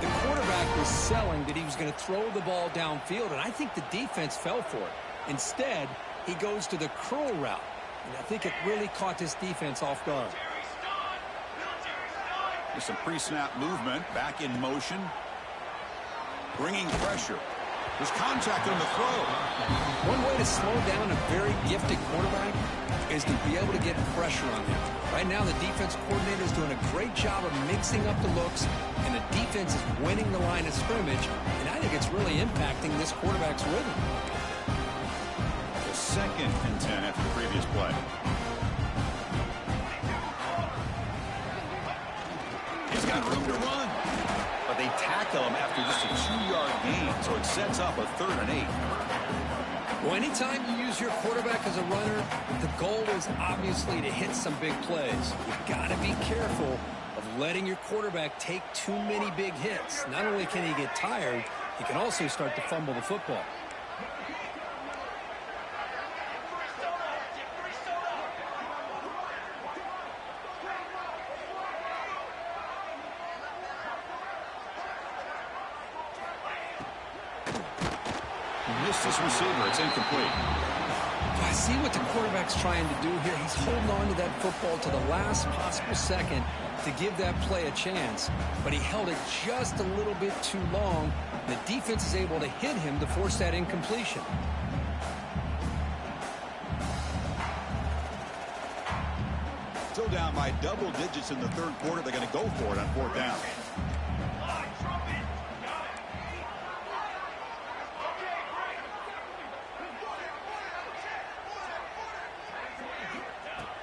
The quarterback was selling that he was going to throw the ball downfield, and I think the defense fell for it. Instead, he goes to the curl route, and I think it really caught this defense off guard. There's some pre-snap movement. Back in motion. Bringing pressure. There's contact on the throw. One way to slow down a very gifted quarterback is to be able to get pressure on him. Right now, the defense coordinator is doing a great job of mixing up the looks, and the defense is winning the line of scrimmage, and I think it's really impacting this quarterback's rhythm. The 2nd and 10 after the previous play. He's got room to run. But they tackle him after just a 2-yard gain, so it sets up a 3rd and 8. Well, anytime you use your quarterback as a runner, the goal is obviously to hit some big plays. You've got to be careful of letting your quarterback take too many big hits. Not only can he get tired, he can also start to fumble the football. Missed his receiver. It's incomplete. I see what the quarterback's trying to do here. He's holding on to that football to the last possible second to give that play a chance. But he held it just a little bit too long. The defense is able to hit him to force that incompletion. Still down by double digits in the 3rd quarter. They're going to go for it on 4th down.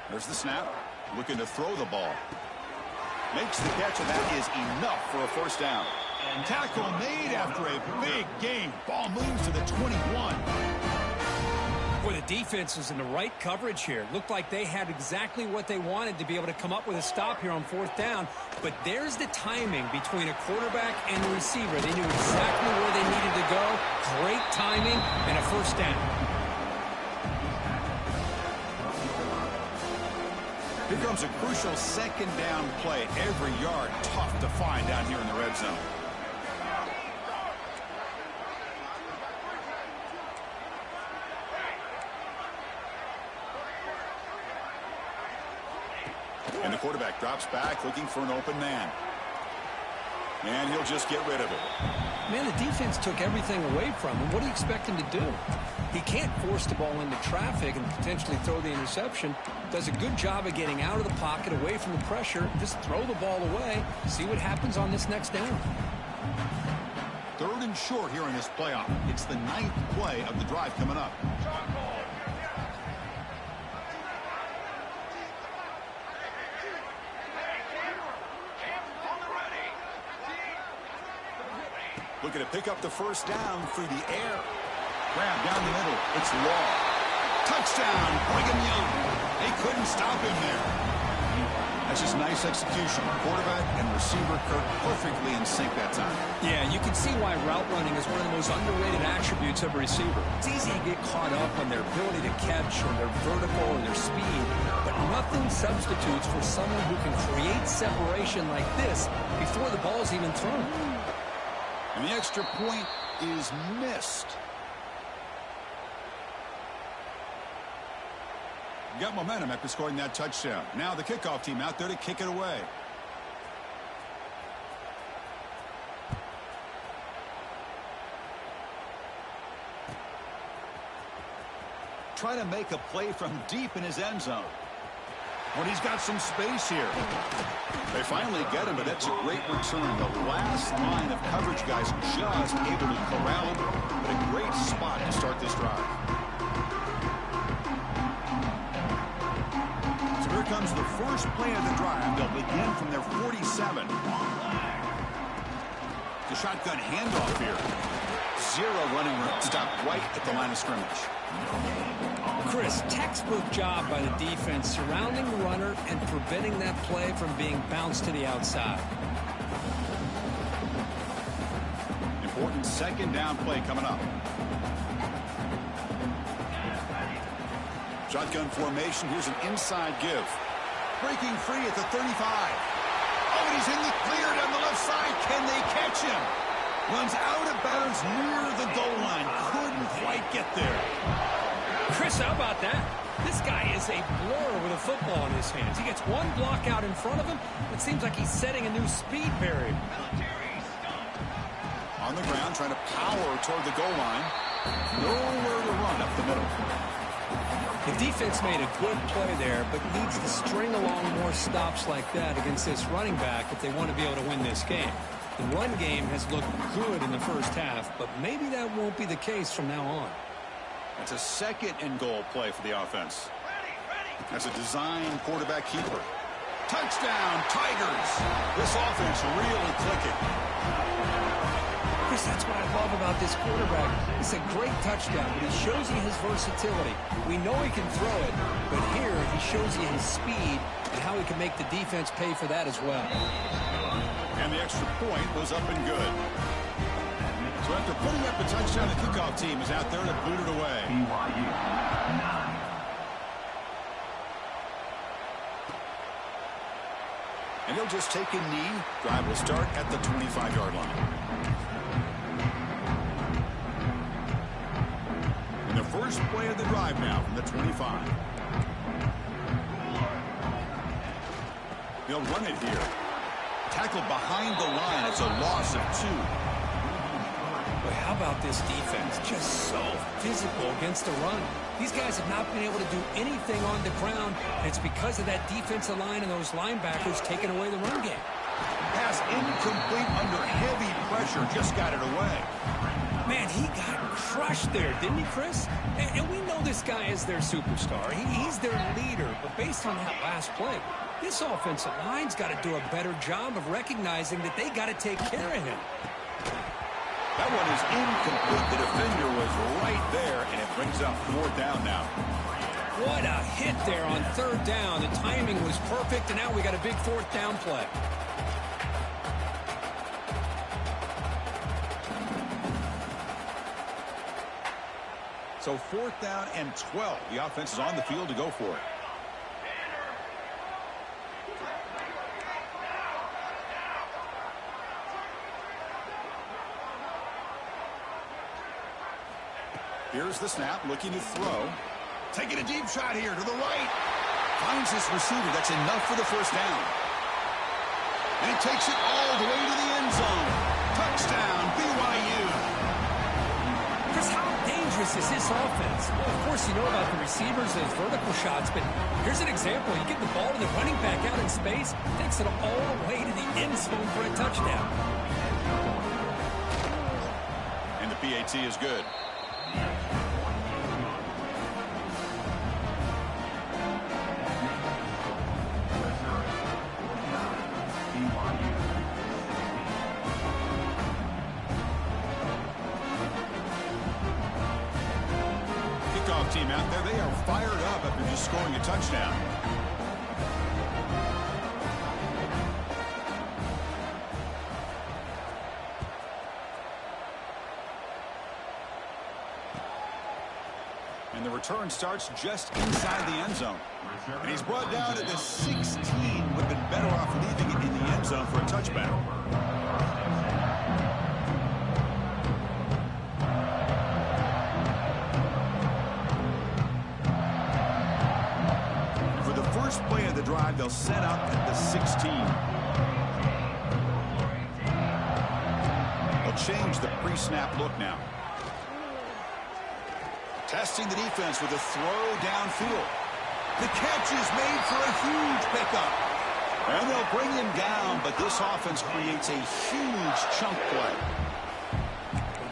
There's the snap. Looking to throw the ball. Makes the catch, and that is enough for a first down. And tackle made after a big game. Ball moves to the 21. Boy, the defense was in the right coverage here. Looked like they had exactly what they wanted to be able to come up with a stop here on 4th down. But there's the timing between a quarterback and the receiver. They knew exactly where they needed to go. Great timing and a first down. Here comes a crucial 2nd down play. Every yard tough to find down here in the red zone. And the quarterback drops back looking for an open man. And he'll just get rid of it. Man, the defense took everything away from him. What do you expect him to do? He can't force the ball into traffic and potentially throw the interception. Does a good job of getting out of the pocket, away from the pressure. Just throw the ball away. See what happens on this next down. 3rd and short here in this playoff. It's the 9th play of the drive coming up. Looking to pick up the first down through the air. Grab down the middle. It's Law. Touchdown, Brigham Young. They couldn't stop him there. That's just nice execution. Quarterback and receiver Kirk perfectly in sync that time. Yeah, you can see why route running is one of the most underrated attributes of a receiver. It's easy to get caught up on their ability to catch or their vertical or their speed, but nothing substitutes for someone who can create separation like this before the ball's even thrown. And the extra point is missed. Got momentum after scoring that touchdown. Now the kickoff team out there to kick it away. Try to make a play from deep in his end zone. When he's got some space here. They finally get him, but that's a great return. The last line of coverage guys just able to corral him, but a great spot to start this drive. So here comes the first play of the drive. They'll begin from their 47. The shotgun handoff here. 0 running room. Stop right at the line of scrimmage. Chris, textbook job by the defense surrounding the runner and preventing that play from being bounced to the outside. Important 2nd down play coming up. Shotgun formation. Here's an inside give. Breaking free at the 35. Oh, and he's in the clear down the left side. Can they catch him? Runs out of bounds near the goal line. Couldn't quite get there. Chris, how about that? This guy is a blur with a football in his hands. He gets one block out in front of him. It seems like he's setting a new speed barrier. On the ground, trying to power toward the goal line. Nowhere to run up the middle. The defense made a good play there, but needs to string along more stops like that against this running back if they want to be able to win this game. The run game has looked good in the first half, but maybe that won't be the case from now on. It's a 2nd and goal play for the offense. As a design quarterback keeper. Touchdown, Tigers! This offense really clicking. Chris, that's what I love about this quarterback. It's a great touchdown, but he shows you his versatility. We know he can throw it, but here he shows you his speed and how he can make the defense pay for that as well. And the extra point was up and good. So after putting up the touchdown, the kickoff team is out there to boot it away. And he'll just take a knee. Drive will start at the 25-yard line. And the first play of the drive now from the 25. They'll run it here. Tackled behind the line. It's a loss of 2. But how about this defense? Just so physical against the run. These guys have not been able to do anything on the ground, and it's because of that defensive line and those linebackers taking away the run game. Pass incomplete under heavy pressure. Just got it away. Man, he got crushed there, didn't he, Chris? And we know this guy is their superstar. He's their leader. But based on that last play, this offensive line's got to do a better job of recognizing that they got to take care of him. That one is incomplete. The defender was right there, and it brings up 4th down now. What a hit there on 3rd down. The timing was perfect, and now we got a big 4th down play. So 4th down and 12. The offense is on the field to go for it. Here's the snap, looking to throw. Taking a deep shot here to the right. Finds his receiver. That's enough for the first down. And he takes it all the way to the end zone. Touchdown, BYU. Chris, how dangerous is this offense? Well, of course, you know about the receivers, those vertical shots, but here's an example. You get the ball to the running back out in space, takes it all the way to the end zone for a touchdown. And the PAT is good. Team out there, they are fired up after just scoring a touchdown. And the return starts just inside the end zone. And he's brought down at the 16. Would have been better off leaving it in the end zone for a touchback. Play of the drive, they'll set up at the 16. They'll change the pre-snap look now. Testing the defense with a throw downfield. The catch is made for a huge pickup. And they'll bring him down, but this offense creates a huge chunk play.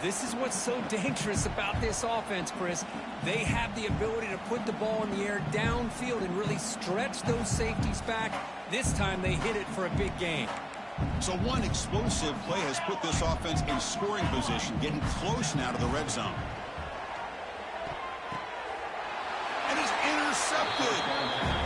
This is what's so dangerous about this offense, Chris. They have the ability to put the ball in the air downfield and really stretch those safeties back. This time they hit it for a big gain. So one explosive play has put this offense in scoring position, getting close now to the red zone. And he's intercepted.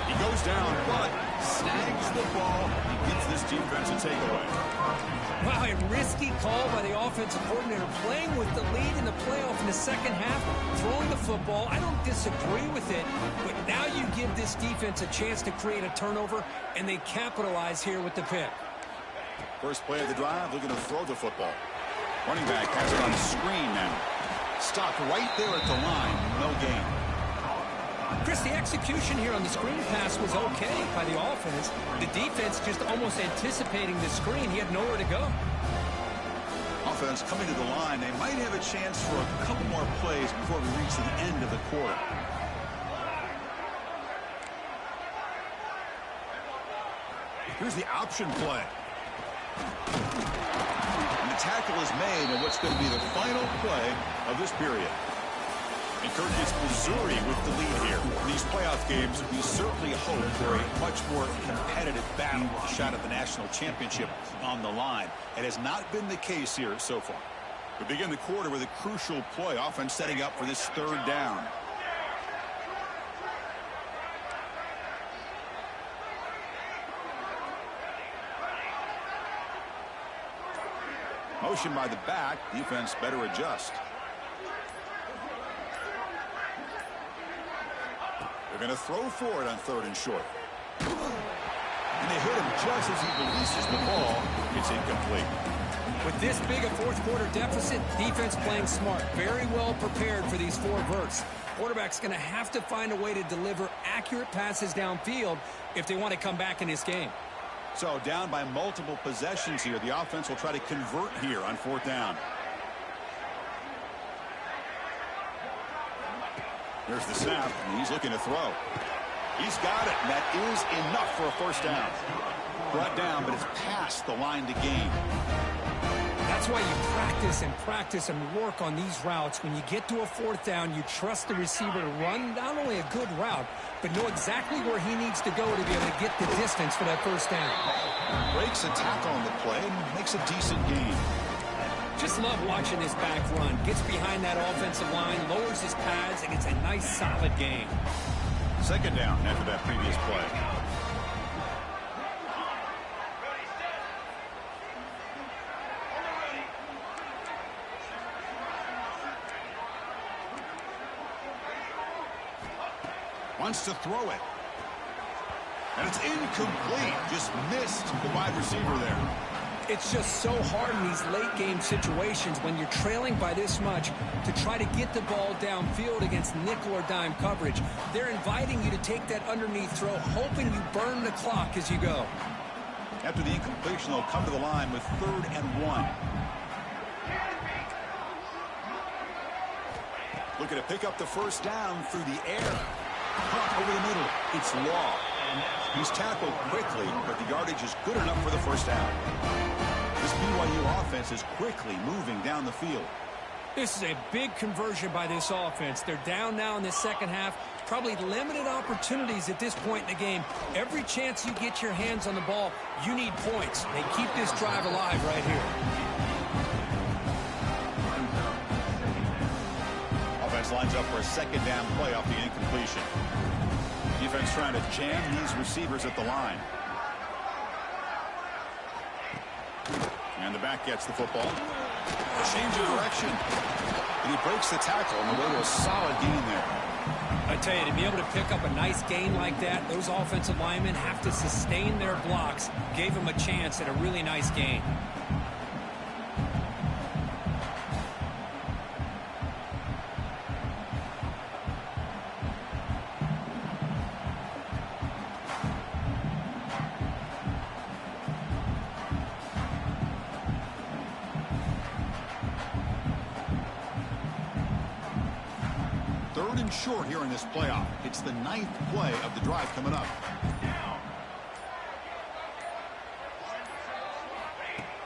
He goes down, but snags the ball and gives this defense a takeaway. Wow, a risky call by the offensive coordinator, playing with the lead in the playoff in the second half, throwing the football. I don't disagree with it, but now you give this defense a chance to create a turnover, and they capitalize here with the pick. First play of the drive, looking to throw the football. Running back has it on screen now. Stopped right there at the line, no gain. Chris, the execution here on the screen pass was okay by the offense. The defense just almost anticipating the screen. He had nowhere to go. Offense coming to the line. They might have a chance for a couple more plays before we reach the end of the quarter. Here's the option play. And the tackle is made in what's going to be the final play of this period. And Kirk, it's Missouri with the lead here. In these playoff games, we certainly hope for a much more competitive battle, a shot at the national championship on the line. It has not been the case here so far. We begin the quarter with a crucial play, offense setting up for this third down. Motion by the back, defense better adjust. They're going to throw for it on third and short. And they hit him just as he releases the ball. It's incomplete. With this big a fourth quarter deficit, defense playing smart. Very well prepared for these four verts. Quarterback's going to have to find a way to deliver accurate passes downfield if they want to come back in this game. So down by multiple possessions here. The offense will try to convert here on fourth down. There's the snap, and he's looking to throw. He's got it, and that is enough for a first down. Brought down, but it's past the line to gain. That's why you practice and work on these routes. When you get to a fourth down, you trust the receiver to run not only a good route, but know exactly where he needs to go to be able to get the distance for that first down. Breaks a tackle on the play and makes a decent gain. Just love watching this back run. Gets behind that offensive line, lowers his pads, and it's a nice, solid gain. Second down after that previous play. Wants to throw it. And it's incomplete. Just missed the wide receiver there. It's just so hard in these late-game situations when you're trailing by this much to try to get the ball downfield against nickel or dime coverage. They're inviting you to take that underneath throw, hoping you burn the clock as you go. After the incompletion, they'll come to the line with 3rd and 1. Looking to pick up the first down through the air. Caught over the middle. It's Law. He's tackled quickly, but the yardage is good enough for the first down. This BYU offense is quickly moving down the field. This is a big conversion by this offense. They're down now in the second half. Probably limited opportunities at this point in the game. Every chance you get your hands on the ball, you need points. They keep this drive alive right here. Offense lines up for a second down play off the incompletion. Defense trying to jam these receivers at the line. And the back gets the football. Change of direction. And he breaks the tackle on the way to a solid gain there. I tell you, to be able to pick up a nice gain like that, those offensive linemen have to sustain their blocks. Gave him a chance at a really nice gain. Short here in this playoff. It's the 9th play of the drive coming up.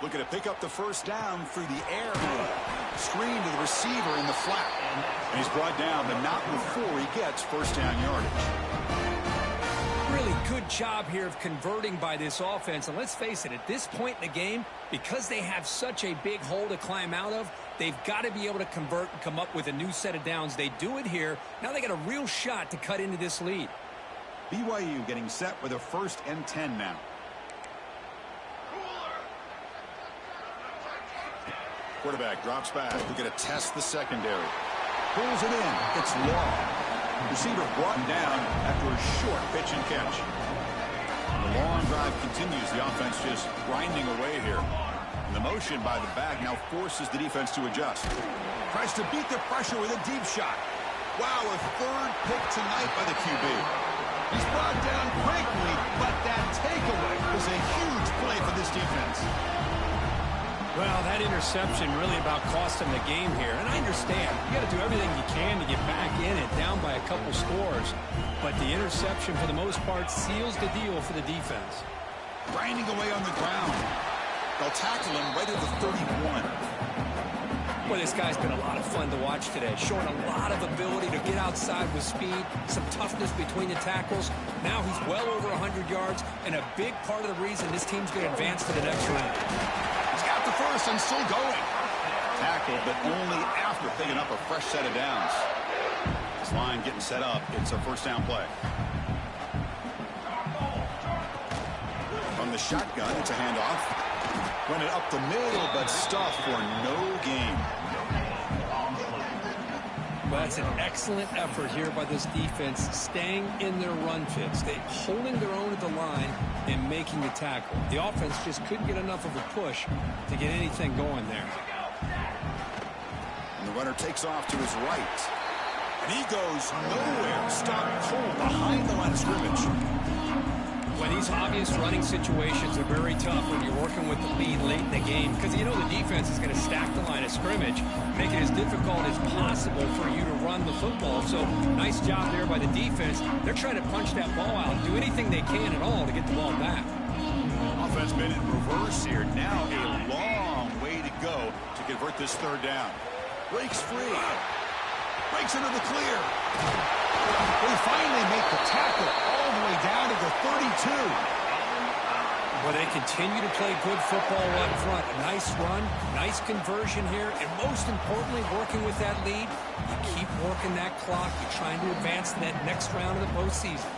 Looking to pick up the first down through the air. Screen to the receiver in the flat. And he's brought down, but not before he gets first down yardage. Really good job here of converting by this offense. And let's face it, at this point in the game, because they have such a big hole to climb out of, they've got to be able to convert and come up with a new set of downs. They do it here. Now they got a real shot to cut into this lead. BYU getting set with a 1st and 10 now. Quarterback drops back. We're going to test the secondary. Pulls it in. It's Law. Receiver brought down after a short pitch and catch. The long drive continues. The offense just grinding away here. And the motion by the back now forces the defense to adjust. Tries to beat the pressure with a deep shot. Wow, a 3rd pick tonight by the QB. He's brought down quickly, but that takeaway was a huge play for this defense. Well, that interception really about cost him the game here. And I understand. You got to do everything you can to get back in it, down by a couple scores. But the interception, for the most part, seals the deal for the defense. Grinding away on the ground. They'll tackle him right at the 31. Boy, this guy's been a lot of fun to watch today. Showing a lot of ability to get outside with speed, some toughness between the tackles. Now he's well over 100 yards, and a big part of the reason this team's going to advance to the next round. He's got the first and still going. Tackled, but only after picking up a fresh set of downs. This line getting set up. It's a first down play. From the shotgun, it's a handoff. Run it up the middle, but stuffed for no gain. Well, that's an excellent effort here by this defense, staying in their run fits. They holding their own at the line and making the tackle. The offense just couldn't get enough of a push to get anything going there. And the runner takes off to his right. And he goes nowhere. Stopped cold behind the line of scrimmage. Well, these obvious running situations are very tough when you're working with the lead late in the game because you know the defense is going to stack the line of scrimmage, make it as difficult as possible for you to run the football. So nice job there by the defense. They're trying to punch that ball out, do anything they can at all to get the ball back. Offense been in reverse here. Now a long way to go to convert this third down. Breaks free. Breaks into the clear. They finally make the tackle all the way down to the 32. Well, they continue to play good football up front. A nice run, nice conversion here, and most importantly, working with that lead, you keep working that clock. You're trying to advance to that next round of the postseason.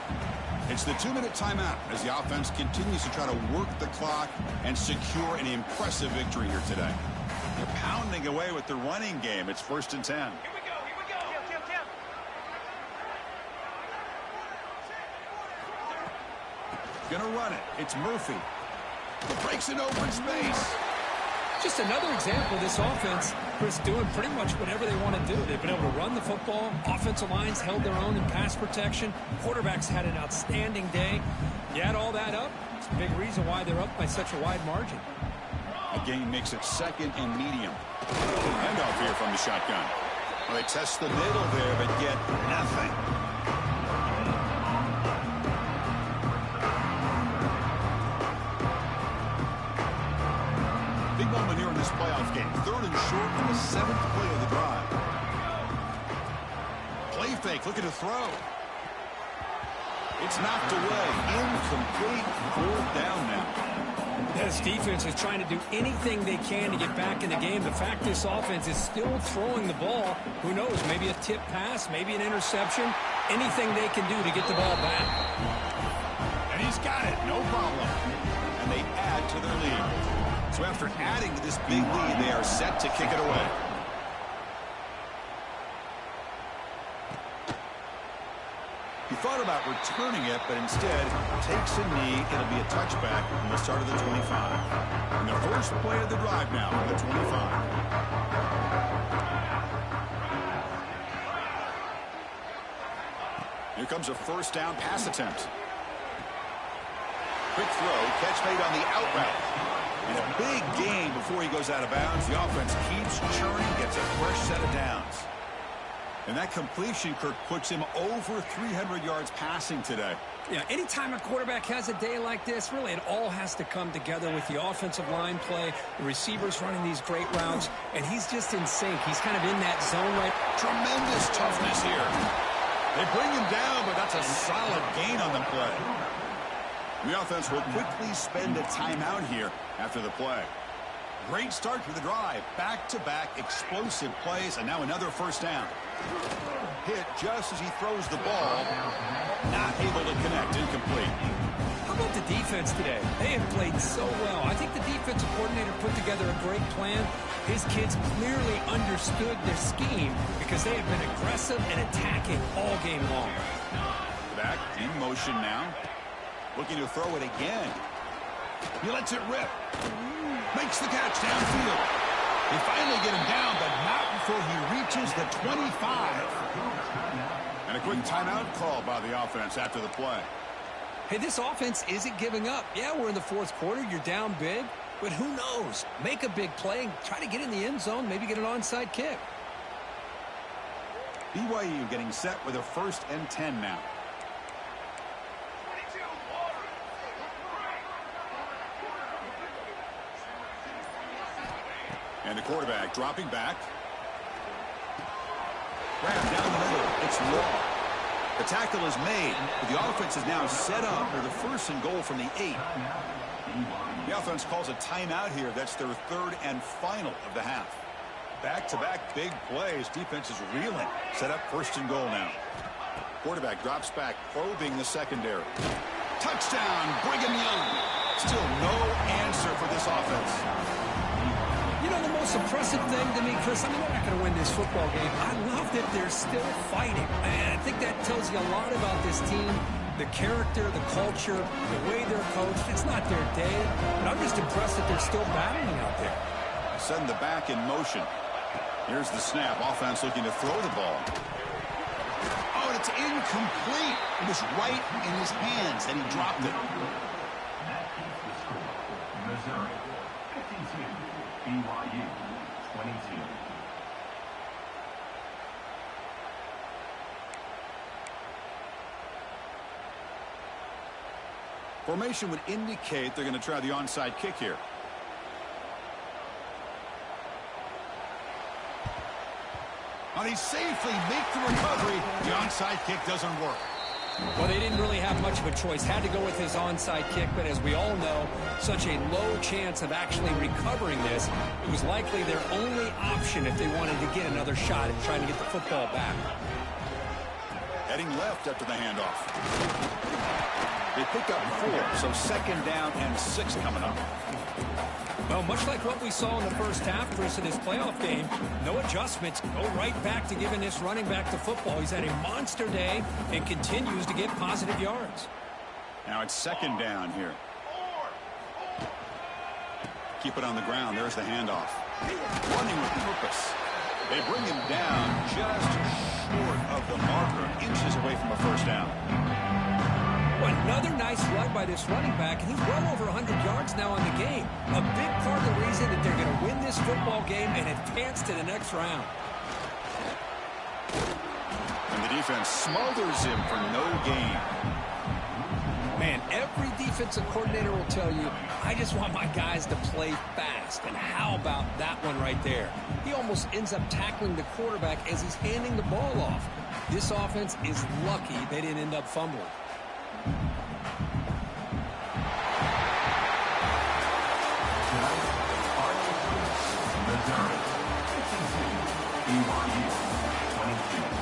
It's the 2-minute timeout as the offense continues to try to work the clock and secure an impressive victory here today. They're pounding away with the running game. It's 1st and 10. Gonna run it. It's Murphy. Breaks it over in space. Just another example of this offense, Chris, doing pretty much whatever they want to do. They've been able to run the football. Offensive lines held their own in pass protection. Quarterbacks had an outstanding day. You add all that up, it's a big reason why they're up by such a wide margin. A gain makes it second and medium. Handoff here from the shotgun. Well, they test the middle there, but get nothing. Big moment here in this playoff game. 3rd and short in the 7th play of the drive. Play fake, looking to throw. It's knocked away. Incomplete. 4th down now. This defense is trying to do anything they can to get back in the game. The fact this offense is still throwing the ball, who knows, maybe a tip pass, maybe an interception, anything they can do to get the ball back. And he's got it, no problem. And they add to their lead. So after adding to this big lead, they are set to kick it away. He thought about returning it, but instead takes a knee. It'll be a touchback from the start of the 25. And the first play of the drive now from the 25. Here comes a first down pass attempt. Quick throw, catch made on the out route. And a big gain before he goes out of bounds. The offense keeps churning, gets a fresh set of downs. And that completion, Kirk, puts him over 300 yards passing today. Yeah, anytime a quarterback has a day like this, really it all has to come together with the offensive line play, the receivers running these great routes, and he's just in sync. He's kind of in that zone right. Tremendous toughness here. They bring him down, but that's a solid gain on the play. The offense will quickly spend a timeout here after the play. Great start to the drive. Back-to-back explosive plays, and now another first down. Hit just as he throws the ball. Not able to connect. Incomplete. How about the defense today? They have played so well. I think the defensive coordinator put together a great plan. His kids clearly understood their scheme because they have been aggressive and attacking all game long. Back in motion now. Looking to throw it again. He lets it rip. Makes the catch downfield. They finally get him down, but not before he reaches the 25. And a quick timeout call by the offense after the play. Hey, this offense isn't giving up. Yeah, we're in the 4th quarter. You're down big. But who knows? Make a big play. Try to get in the end zone. Maybe get an onside kick. BYU getting set with a 1st and 10 now. And the quarterback dropping back. Grab down the middle. It's long. The tackle is made, but the offense is now set up for the 1st and goal from the 8. The offense calls a timeout here. That's their 3rd and final of the half. Back-to-back big plays. Defense is reeling. Set up 1st and goal now. Quarterback drops back, probing the secondary. Touchdown, Brigham Young. Still no answer for this offense. You know, the most impressive thing to me, Chris, I mean, they're not going to win this football game. I love that they're still fighting. And I think that tells you a lot about this team, the character, the culture, the way they're coached. It's not their day, but I'm just impressed that they're still battling out there. Send the back in motion. Here's the snap. Offense looking to throw the ball. Oh, and it's incomplete. It was right in his hands, and he dropped it. Missouri, 52. BYU, 22. Formation would indicate they're going to try the onside kick here. Now they safely make the recovery. The onside kick doesn't work. Well, they didn't really have much of a choice. Had to go with his onside kick, but as we all know, such a low chance of actually recovering this. It was likely their only option if they wanted to get another shot at trying to get the football back. Heading left after the handoff. They pick up 4, so 2nd down and 6 coming up. Well, much like what we saw in the first half, Chris, in this playoff game, no adjustments. Go right back to giving this running back the football. He's had a monster day and continues to get positive yards. Now it's 2nd down here. Keep it on the ground. There's the handoff. Running with purpose. They bring him down just short of the marker, inches away from a first down. Well, another nice run by this running back, and he's well over 100 yards now in the game. A big part of the reason that they're going to win this football game and advance to the next round. And the defense smothers him for no gain. Man, every defensive coordinator will tell you, I just want my guys to play fast. And how about that one right there? He almost ends up tackling the quarterback as he's handing the ball off. This offense is lucky they didn't end up fumbling. Missouri, 52, BYU, 22.